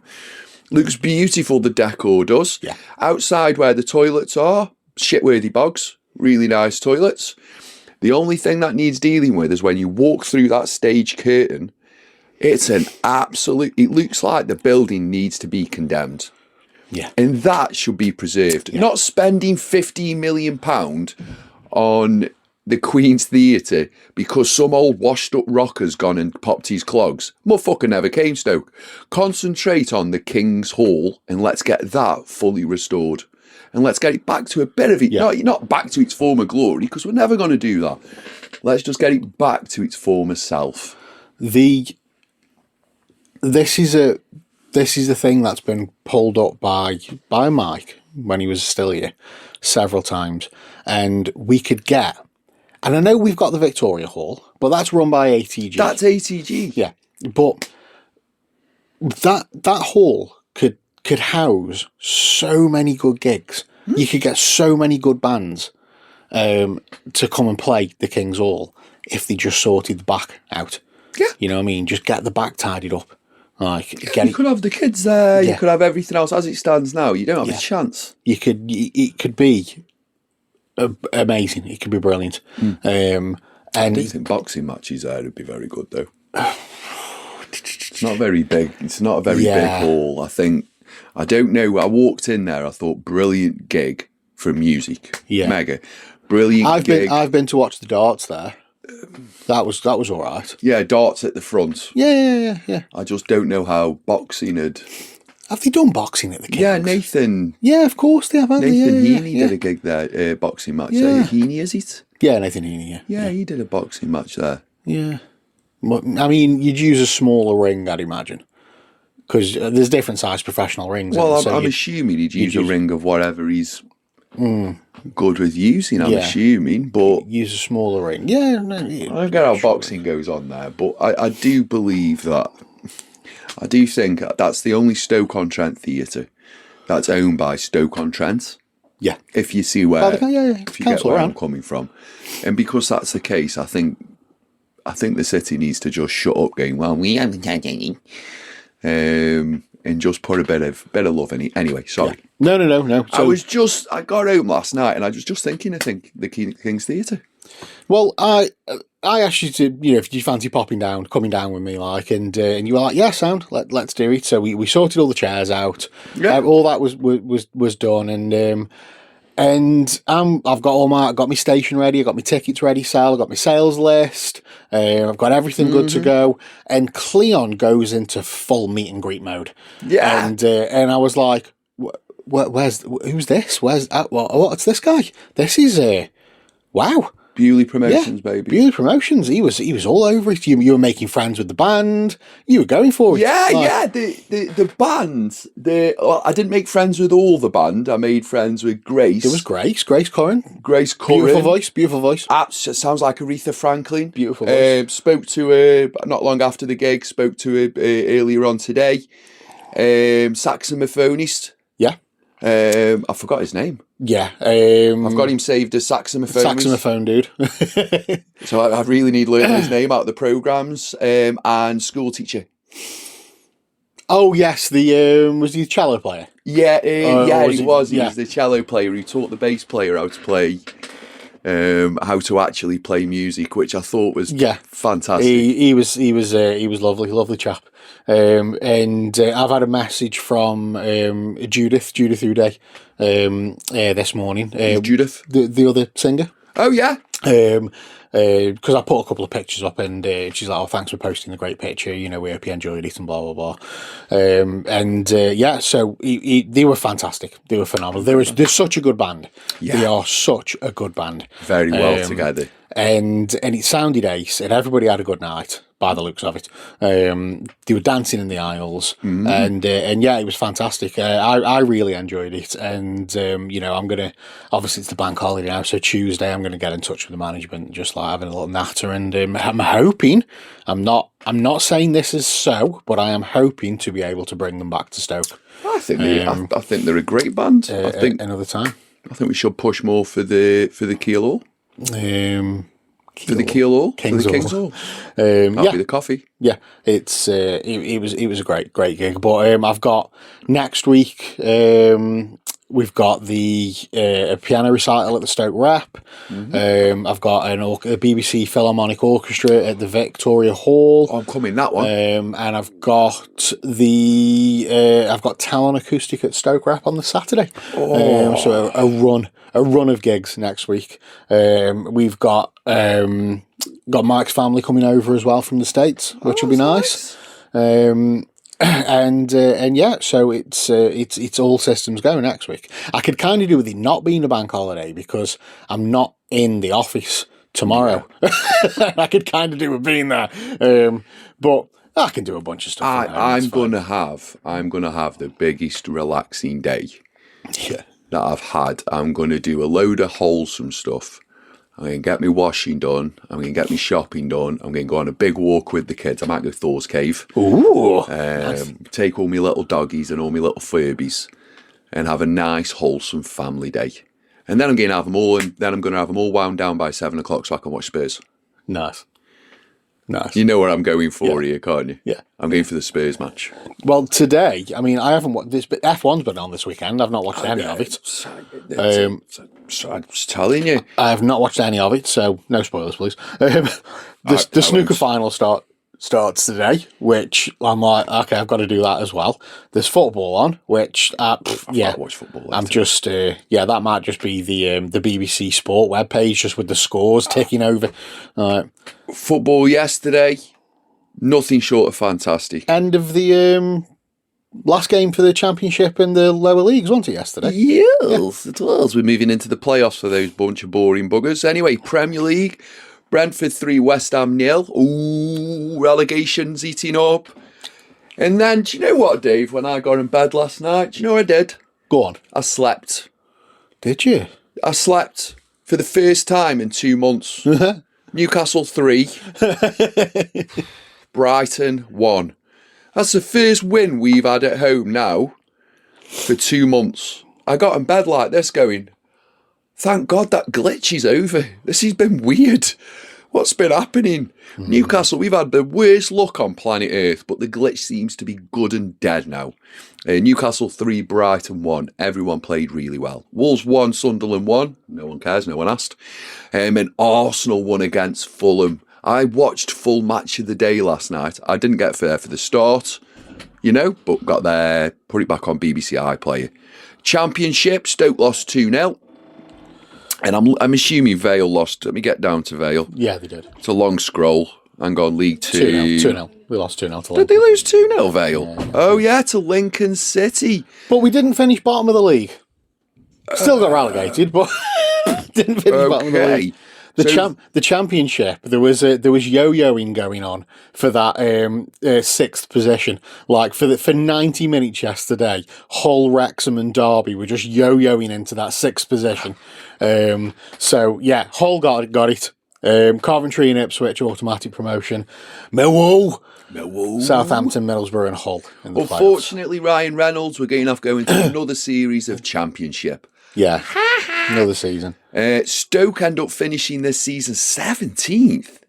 B: Looks beautiful, the decor does.
A: Yeah.
B: Outside where the toilets are, shitworthy bogs, really nice toilets. The only thing that needs dealing with is when you walk through that stage curtain, it's an absolute, it looks like the building needs to be condemned.
A: Yeah.
B: And that should be preserved. Yeah. Not spending £15 million on the Queen's Theatre because some old washed up rocker's gone and popped his clogs. Motherfucker never came, Stoke. Concentrate on the King's Hall and let's get that fully restored. And let's get it back to a bit of it. Yeah. Not back to its former glory, because we're never going to do that. Let's just get it back to its former self.
A: This is the thing that's been pulled up by Mike when he was still here several times, and we could get. And I know we've got the Victoria Hall, but that's run by ATG.
B: That's ATG.
A: Yeah, but that hall could house so many good gigs. You could get so many good bands to come and play the King's Hall if they just sorted the back out.
B: Yeah,
A: you know what I mean. Just get the back tidied up. Like,
B: you could have the kids there. Yeah. You could have everything else as it stands now. You don't have a chance.
A: You could. It could be amazing. It could be brilliant. And
B: I do think boxing matches there would be very good, though. It's not very big. It's not a very big hall. I don't know. I walked in there. I thought brilliant gig for music. Yeah, mega brilliant.
A: I've been to watch the darts there. That was all right.
B: Yeah, darts at the front.
A: Yeah.
B: I just don't know how boxing had.
A: Have they done boxing at the Kings?
B: Yeah, Nathan.
A: Yeah, of course they have.
B: Nathan Heaney did a gig there, boxing match.
A: Yeah.
B: Heaney, is it?
A: Yeah, Nathan Heaney.
B: Yeah, he did a boxing match there.
A: Yeah, I mean, you'd use a smaller ring, I'd imagine, because there's different sized professional rings.
B: Well, I'm assuming he'd use a ring of whatever he's good with using. I'm assuming, but
A: use a smaller ring. Yeah,
B: I don't get how boxing goes on there, but I do believe that. I do think that's the only Stoke-on-Trent theatre that's owned by Stoke-on-Trent.
A: Yeah,
B: if you see where, if you get where I'm coming from, and because that's the case, I think the city needs to just shut up, going, well, we haven't had any, and just put a bit of love in it. Anyway, sorry.
A: Yeah. No.
B: So, I got home last night and I was just thinking, I think the King's Theatre.
A: Well, I asked you to, if you fancy coming down with me, like, and you were like, yeah, sound, let's do it. So we sorted all the chairs out. Yeah. All that was done, and I've got my station ready. I've got my tickets ready, Sal. I've got my sales list. I've got everything good to go. And Cleon goes into full meet and greet mode.
B: Yeah.
A: And I was like, who's this? What's this guy? This is wow.
B: Bewley Promotions, baby.
A: Bewley Promotions. He was all over it. You were making friends with the band. You were going for it.
B: Yeah. The band. I didn't make friends with all the band. I made friends with Grace.
A: There was Grace Curran. Beautiful voice.
B: Sounds like Aretha Franklin.
A: Beautiful voice.
B: Spoke to her not long after the gig. Spoke to her earlier on today. Saxophonist.
A: Yeah.
B: I forgot his name.
A: Yeah.
B: I've got him saved as
A: Saxophone dude.
B: So I really need to learn his name out of the programmes. And school teacher.
A: Oh, yes. Was he the cello player?
B: Yeah, he was. He was the cello player who taught the bass player how to play, how to actually play music, which I thought was fantastic.
A: He was lovely chap. And I've had a message from Judith Uday this morning.
B: Judith,
A: the other singer.
B: Oh yeah.
A: Because I put a couple of pictures up, and she's like, "Oh, thanks for posting the great picture. You know, we hope you enjoyed it," and blah blah blah. Yeah, so they were fantastic. They were phenomenal. They're such a good band. Yeah. They are such a good band.
B: Very well together.
A: And it sounded ace, and everybody had a good night by the looks of it. They were dancing in the aisles, and yeah, it was fantastic. I really enjoyed it, and you know, I'm gonna, obviously it's the bank holiday now, so Tuesday I'm gonna get in touch with the management, and just like having a little natter, and I'm hoping, I'm not saying this is so, but I am hoping to be able to bring them back to Stoke.
B: I think I think they're a great band. I think
A: another time.
B: I think we should push more for the Keel Hall. For the Keel Hall,
A: King's
B: Hall.
A: Yeah,
B: be the coffee.
A: Yeah, it's it was a great gig. But I've got next week. We've got the a piano recital at the Stoke Rep. I've got a BBC Philharmonic Orchestra at the Victoria Hall.
B: Oh, I'm coming that one.
A: And I've got Talon Acoustic at Stoke Rep on the Saturday. So a run of gigs next week. We've got Mike's family coming over as well from the States, which will be nice. And yeah, so it's all systems go next week. I could kind of do with it not being a bank holiday because I'm not in the office tomorrow. I could kind of do with being there, but I can do a bunch of stuff.
B: I'm gonna have the biggest relaxing day that I've had. I'm gonna do a load of wholesome stuff. I'm going to get my washing done. I'm going to get my shopping done. I'm going to go on a big walk with the kids. I might go Thor's Cave.
A: Ooh, nice.
B: Take all my little doggies and all my little Furbies and have a nice, wholesome family day. And then I'm going to have them all, and then I'm going to have them all wound down by 7 o'clock so I can watch Spurs.
A: Nice.
B: You know what I'm going for here, can't you?
A: Yeah.
B: I'm going for the Spurs match.
A: Well, today, I mean, I haven't watched this, but F1's been on this weekend. I've not watched any of it.
B: So I'm just telling you.
A: I have not watched any of it, so no spoilers, please. The snooker final starts today, which I'm like, okay, I've got to do that as well. There's football on, which yeah,
B: watch football.
A: I'm just that might just be the BBC Sport webpage, just with the scores ticking over.
B: Football yesterday, nothing short of fantastic.
A: End of the last game for the Championship in the lower leagues, wasn't it, yesterday?
B: Yes, it was. We're moving into the playoffs for those bunch of boring buggers. Anyway, Premier League, Brentford 3, West Ham 0. Ooh, relegation's eating up. And then, do you know what, Dave? When I got in bed last night, do you know what I did?
A: Go on.
B: I slept.
A: Did you?
B: I slept for the first time in 2 months. Newcastle 3, Brighton 1. That's the first win we've had at home now for 2 months. I got in bed like this going, thank God that glitch is over. This has been weird. What's been happening? Newcastle, we've had the worst luck on planet Earth, but the glitch seems to be good and dead now. Newcastle 3, Brighton 1. Everyone played really well. Wolves 1, Sunderland 1. No one cares, no one asked. And Arsenal 1 against Fulham. I watched full match of the day last night. I didn't get there for the start, but got there, put it back on BBC iPlayer. Championship, Stoke lost 2-0. And I'm assuming Vale lost. Let me get down to Vale.
A: Yeah, they did.
B: It's a long scroll. Hang on, League 2.
A: 2-0. We lost 2-0 to Lincoln.
B: Did they lose 2-0, Vale? Yeah. To Lincoln City.
A: But we didn't finish bottom of the league. Still got relegated, but didn't finish bottom of the league. The Championship, there was yo-yoing going on for that sixth position. Like for 90 minutes yesterday, Hull, Wrexham and Derby were just yo-yoing into that sixth position. So yeah, Hull got it. Coventry and Ipswich automatic promotion. Millwall, Southampton, Middlesbrough and Hull in the
B: Unfortunately, playoffs. Ryan Reynolds, we're going to have to go into another series of Championship.
A: Yeah, another season.
B: Stoke end up finishing this season 17th.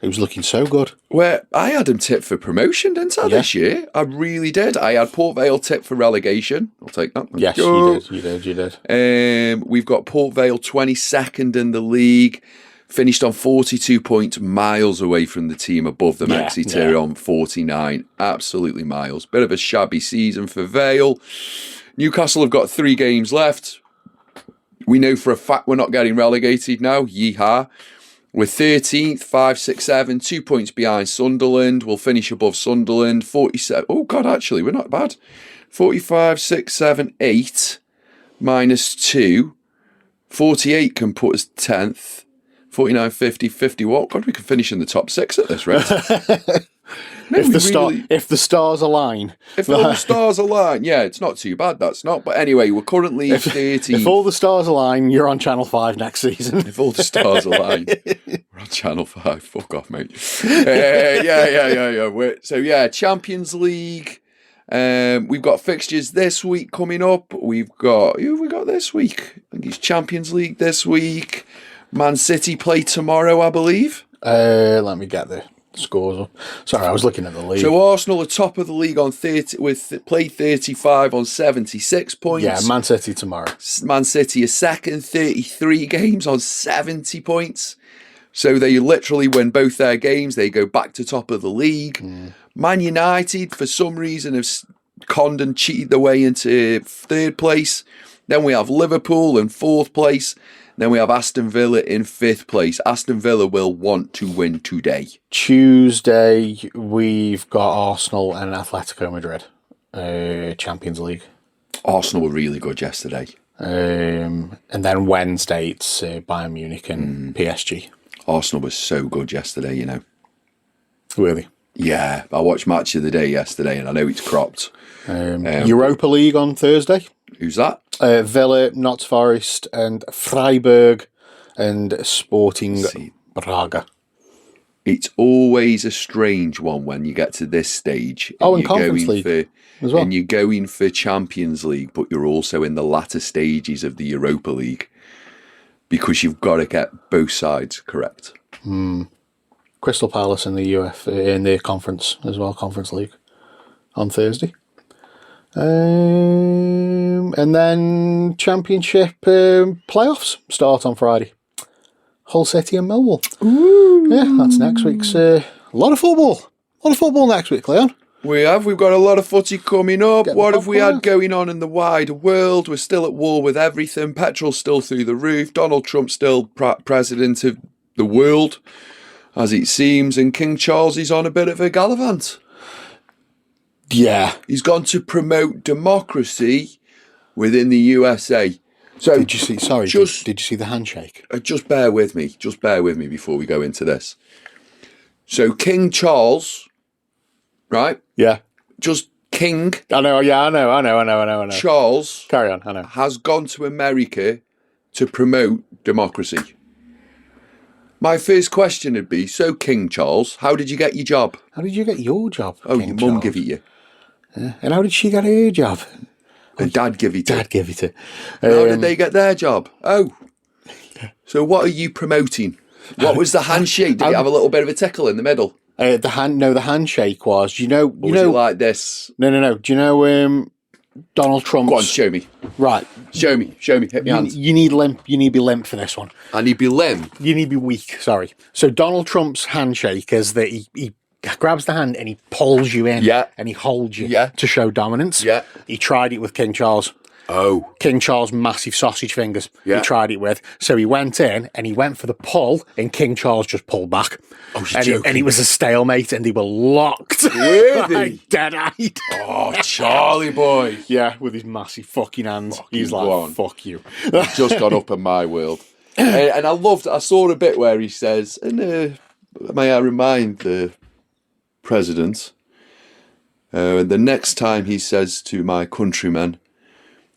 A: It was looking so good.
B: Where I had him tipped for promotion, didn't I, this year? I really did. I had Port Vale tipped for relegation. I'll take that.
A: Yes, you did.
B: We've got Port Vale 22nd in the league. Finished on 42 points, miles away from the team above them, Exeter on 49. Absolutely miles. Bit of a shabby season for Vale. Newcastle have got 3 games left. We know for a fact we're not getting relegated now. Yeehaw. We're 13th, 5, 6, 7, 2 points behind Sunderland. We'll finish above Sunderland. 47. Oh, God, actually, we're not bad. 45, 6, 7, 8 minus 2. 48 can put us 10th. 49, 50, 51. God, we could finish in the top 6 at this rate.
A: If the stars align.
B: If all the stars align, yeah, it's not too bad, that's not. But anyway, we're currently 13th.
A: If all the stars align, you're on Channel 5 next season.
B: If all the stars align, we're on Channel 5. Fuck off, mate. Yeah. Champions League. We've got fixtures this week coming up. Who have we got this week? I think it's Champions League this week. Man City play tomorrow, I believe.
A: Let me get the scores up. Sorry, I was looking at the league.
B: So Arsenal are top of the league on 30 with played 35 on 76 points.
A: Yeah, Man City tomorrow.
B: Man City are second, 33 games on 70 points. So they literally win both their games. They go back to top of the league. Man United, for some reason, have conned and cheated their way into third place. Then we have Liverpool in fourth place. Then we have Aston Villa in fifth place. Aston Villa will want to win today.
A: Tuesday, we've got Arsenal and Atletico Madrid. Champions League.
B: Arsenal were really good yesterday.
A: And then Wednesday, it's Bayern Munich and PSG.
B: Arsenal was so good yesterday, you know.
A: Really?
B: Yeah, I watched Match of the Day yesterday, and I know it's cropped.
A: Europa League on Thursday.
B: Who's that?
A: Villa, Notts Forest, and Freiburg, and Sporting Braga.
B: It's always a strange one when you get to this stage.
A: And Conference League as well.
B: And you're going for Champions League, but you're also in the latter stages of the Europa League because you've got to get both sides correct.
A: Crystal Palace in the conference as well, Conference League on Thursday. And then Championship playoffs start on Friday. Hull City and Millwall. Ooh. Yeah, that's next week's. A lot of football. A lot of football next week, Leon.
B: We've got a lot of footy coming up. What have we had going on in the wider world? We're still at war with everything. Petrol's still through the roof. Donald Trump's still president of the world, as it seems. And King Charles is on a bit of a gallivant.
A: Yeah.
B: He's gone to promote democracy within the USA. So
A: did you see? Sorry, did you see the handshake?
B: Just bear with me. Just bear with me before we go into this. So King Charles, right?
A: Yeah.
B: Just King.
A: I know. Yeah, I know.
B: Charles.
A: Carry on. I know.
B: Has gone to America to promote democracy. My first question would be: so King Charles, how did you get your job?
A: How did you get your job?
B: Oh, King your mum give it you.
A: Yeah. And how did she get her job?
B: And Dad give it.
A: Dad give it to.
B: How did they get their job? Oh, so what are you promoting? What was the handshake? Did it have a little bit of a tickle in the middle?
A: The handshake was. You know,
B: was it like this?
A: No. Do you know Donald Trump?
B: Go on, show me.
A: Right,
B: show me. Hit me hands.
A: You need limp. You need to be limp for this one.
B: I need to be limp.
A: You need to be weak. Sorry. So Donald Trump's handshake is that he grabs the hand and he pulls you in.
B: Yeah.
A: And he holds you.
B: Yeah.
A: To show dominance.
B: Yeah.
A: He tried it with King Charles.
B: Oh.
A: King Charles' massive sausage fingers.
B: Yeah.
A: He tried it with. So he went in and he went for the pull and King Charles just pulled back.
B: Oh, you're joking.
A: And it was a stalemate and they were locked.
B: Really?
A: Like dead-eyed.
B: Oh, Charlie boy.
A: Yeah, with his massive fucking hands. He's like, fuck you.
B: Just got up in my world. And I saw a bit where he says, and may I remind the president, the next time he says to my countrymen,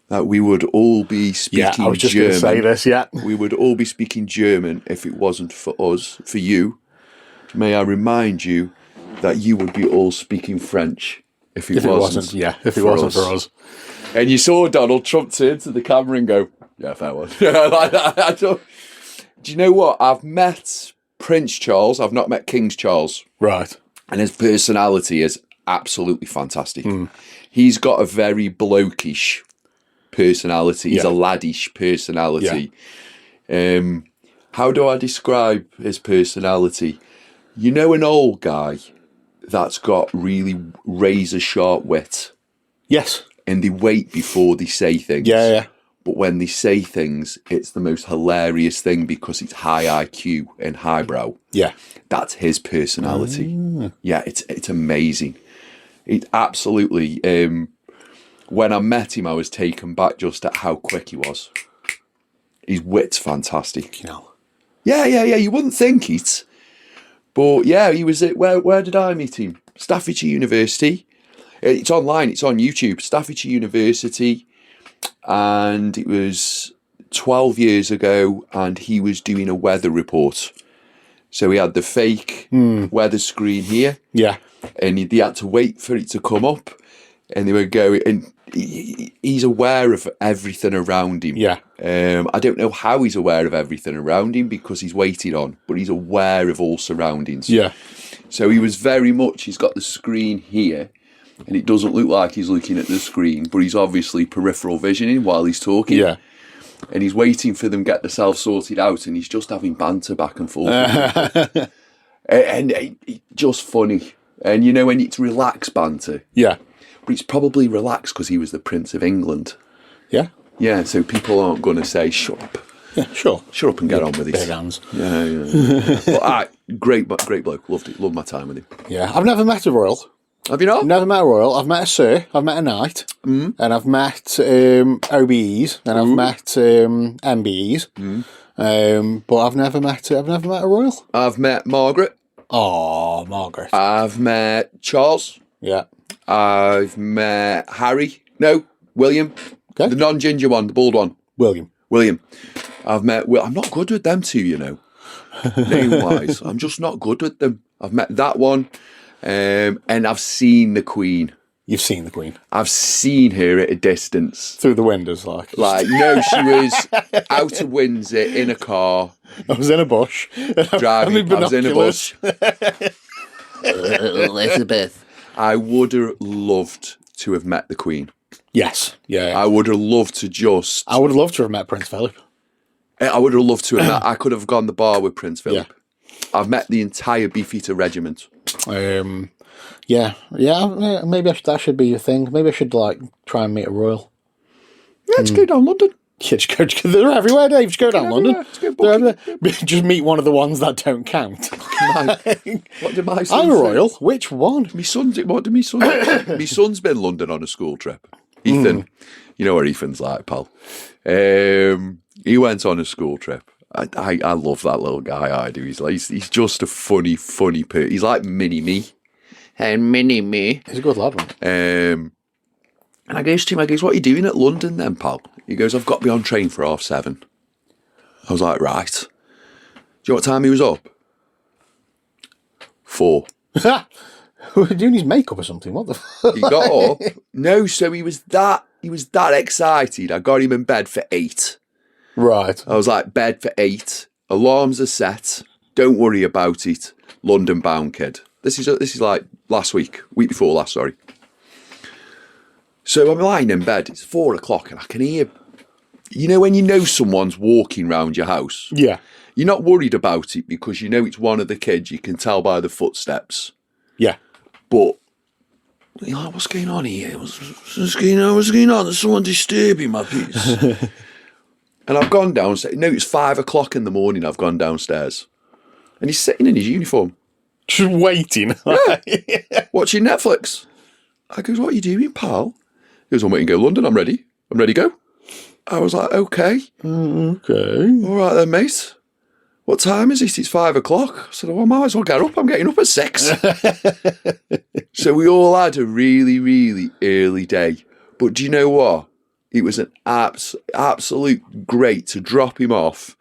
B: that we would all be speaking German.
A: Yeah, I was just going to say this, yeah.
B: We would all be speaking German if it wasn't for us, for you. May I remind you that you would be all speaking French if it wasn't
A: for us.
B: And you saw Donald Trump turn to the camera and go, yeah, fair one. Do you know what? I've met Prince Charles. I've not met King Charles.
A: Right.
B: And his personality is absolutely fantastic. He's got a very blokish personality. He's a laddish personality. Yeah. How do I describe his personality? You know, an old guy that's got really razor sharp wit.
A: Yes.
B: And they wait before they say things.
A: Yeah.
B: but when they say things, it's the most hilarious thing because it's high IQ and highbrow.
A: Yeah.
B: That's his personality. Yeah, it's amazing. It absolutely. When I met him, I was taken back just at how quick he was. His wit's fantastic.
A: You know.
B: Yeah. You wouldn't think it, but yeah, he was at where did I meet him? Staffordshire University. It's online. It's on YouTube. Staffordshire University, and it was 12 years ago, and he was doing a weather report. So he had the fake weather screen here.
A: Yeah.
B: And they had to wait for it to come up, and they were going, and he's aware of everything around him.
A: Yeah.
B: I don't know how he's aware of everything around him because he's waited on, but he's aware of all surroundings.
A: Yeah.
B: So he was very much, he's got the screen here, and it doesn't look like he's looking at the screen, but he's obviously peripheral visioning while he's talking.
A: Yeah.
B: And he's waiting for them to get themselves sorted out, and he's just having banter back and forth. and it's just funny. And you know, when it's relaxed banter.
A: Yeah.
B: But it's probably relaxed because he was the Prince of England.
A: Yeah.
B: Yeah, so people aren't going to say, shut up.
A: Yeah, sure.
B: Shut up and get on with it.
A: Big hands.
B: Yeah. But great bloke. Loved it. Loved my time with him.
A: Yeah. I've never met a royal.
B: Have you not?
A: Never met a royal. I've met a sir. I've met a knight. And I've met OBEs. And I've met MBEs. But I've never met a royal.
B: I've met Margaret.
A: Oh, Margaret.
B: I've met Charles.
A: Yeah.
B: I've met Harry. No, William.
A: Okay.
B: The non-ginger one, the bald one.
A: William.
B: I've met... I'm not good with them two, you know. Name-wise. I'm just not good with them. I've met that one. And I've seen the Queen.
A: You've seen the Queen?
B: I've seen her at a distance.
A: Through the windows, like?
B: Like, no, she was out of Windsor in a car.
A: I was in a bush.
B: Driving. I was in a bush.
C: Elizabeth.
B: I would have loved to have met the Queen.
A: Yes. Yeah.
B: I would have loved to just...
A: I would have loved to have met Prince Philip.
B: I would have loved to have met... I could have gone the bar with Prince Philip.
A: Yeah.
B: I've met the entire Beefeater regiment.
A: Yeah. Maybe that should be a thing. Maybe I should try and meet a royal.
B: Yeah, just go down London.
A: Yeah, they're everywhere, Dave. Just go down London.
B: They're everywhere.
A: Just meet one of the ones that don't count.
B: What did my son
A: I'm a
B: say?
A: royal. Which one?
B: What did my son? My son's been in London on a school trip. Ethan, you know what Ethan's like, pal. He went on a school trip. I love that little guy. I do. He's just a funny person. He's like mini me. And mini me.
A: He's a good lad, man.
B: And I goes to him, what are you doing at London then, pal? He goes, I've got to be on train for 7:30. I was like, right. Do you know what time he was up? 4.
A: Doing his makeup or something? What the fuck?
B: He got up. No, so he was that excited. I got him in bed for 8.
A: Right.
B: I was like, bed for 8. Alarms are set. Don't worry about it. London bound kid. This is like week before last, sorry. So I'm lying in bed. It's 4:00 and I can hear, you know, when you know someone's walking round your house.
A: Yeah.
B: You're not worried about it because you know it's one of the kids. You can tell by the footsteps.
A: Yeah.
B: But you're like, what's going on here? What's going on? There's someone disturbing my peace. And I've gone downstairs. No, it's 5:00 in the morning. I've gone downstairs. And he's sitting in his uniform.
A: Just waiting.
B: Yeah. Watching Netflix. I goes, what are you doing, pal? He goes, I'm waiting to go London. I'm ready. I'm ready to go. I was like, okay.
A: Okay.
B: All right then, mate. What time is it? It's 5:00. I said, well, I might as well get up. I'm getting up at 6. So we all had a really, really early day. But do you know what? It was an absolute great to drop him off.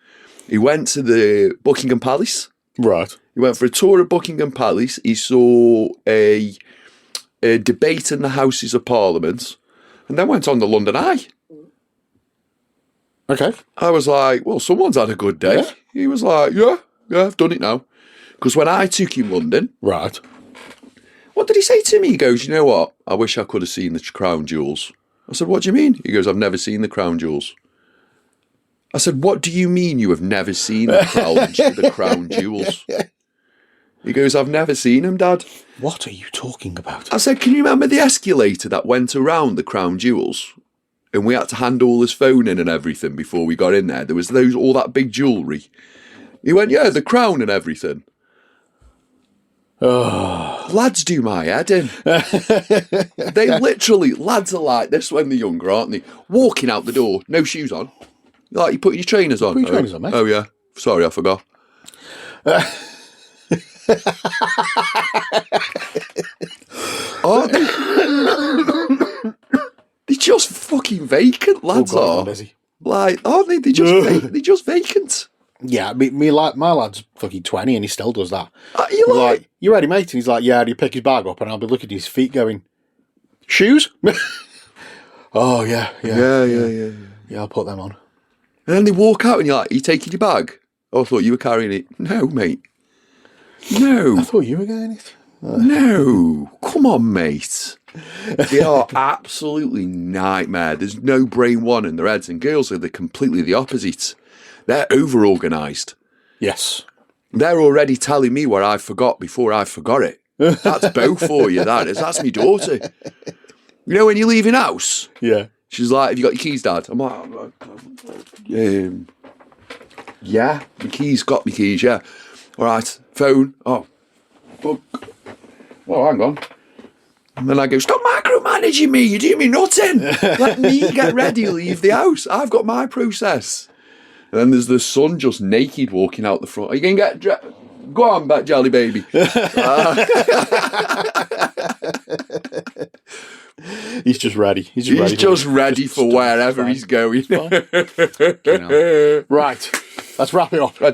B: He went to the Buckingham Palace.
A: Right.
B: He went for a tour of Buckingham Palace. He saw a debate in the Houses of Parliament. And then went on the London Eye.
A: Okay.
B: I was like, well, someone's had a good day.
A: Yeah.
B: He was like, yeah, I've done it now. Because when I took him London,
A: Right.
B: what did he say to me? He goes, you know what? I wish I could have seen the crown jewels. I said, what do you mean? He goes, I've never seen the crown jewels. I said, what do you mean you have never seen the crown jewels? He goes, I've never seen them, Dad.
A: What are you talking about?
B: I said, can you remember the escalator that went around the crown jewels? and we had to hand all his phone in and everything before we got in there. There was all that big jewellery. He went, yeah, the crown and everything. Oh. Lads do my head in. They literally, lads are like this when they're younger, aren't they? Walking out the door, no shoes on. Like, you put your trainers on.
A: Put your trainers on, mate.
B: Oh, yeah. Sorry, I forgot. Aren't they? They're just fucking vacant, lads are.
A: I'm busy.
B: Like, aren't they? They're just vacant.
A: Yeah, my lad's fucking 20 and he still does that.
B: You
A: like, you ready, mate? And he's like, yeah, do you pick his bag up? And I'll be looking at his feet going, shoes? Oh, yeah. Yeah, I'll put them on.
B: And then they walk out and you're like, are you taking your bag? Oh, I thought you were carrying it. No, mate. No.
A: I thought you were getting it.
B: No. Come on, mate. They are absolutely nightmare. There's no brain one in their heads, and girls are completely the opposite. They're over-organised.
A: Yes.
B: They're already telling me what I forgot before I forgot it. That's Bo for you, that is. That's me daughter. You know when you're leaving house?
A: Yeah.
B: She's like, have you got your keys, Dad? I'm like, yeah, my keys, got my keys, yeah. All right, phone. Oh, fuck. Oh, hang on. And then I go, stop micromanaging me. You're doing me nothing. Let me get ready, leave the house. I've got my process. And then there's the son just naked walking out the front. Are you going to get go on, back jelly baby.
A: He's just ready. He's
B: just ready for wherever he's going.
A: Right. Let's wrap it up.
B: I'll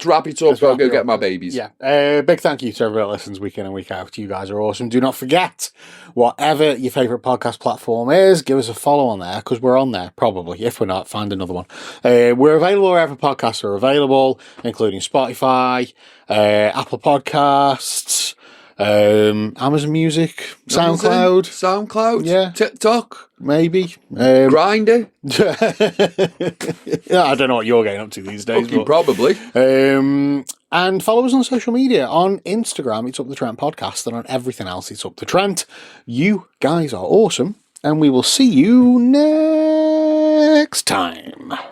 B: go get my babies.
A: Yeah. Big thank you to everyone that listens week in and week out. You guys are awesome. Do not forget, whatever your favourite podcast platform is, give us a follow on there, because we're on there, probably. If we're not, find another one. We're available wherever podcasts are available, including Spotify, Apple Podcasts, Amazon Music, SoundCloud,
B: yeah, TikTok,
A: maybe,
B: Grindr.
A: I don't know what you're getting up to these days, but
B: probably.
A: And follow us on social media. On Instagram, it's Up the Trent Podcast, and on everything else, it's Up the Trent. You guys are awesome, and we will see you next time.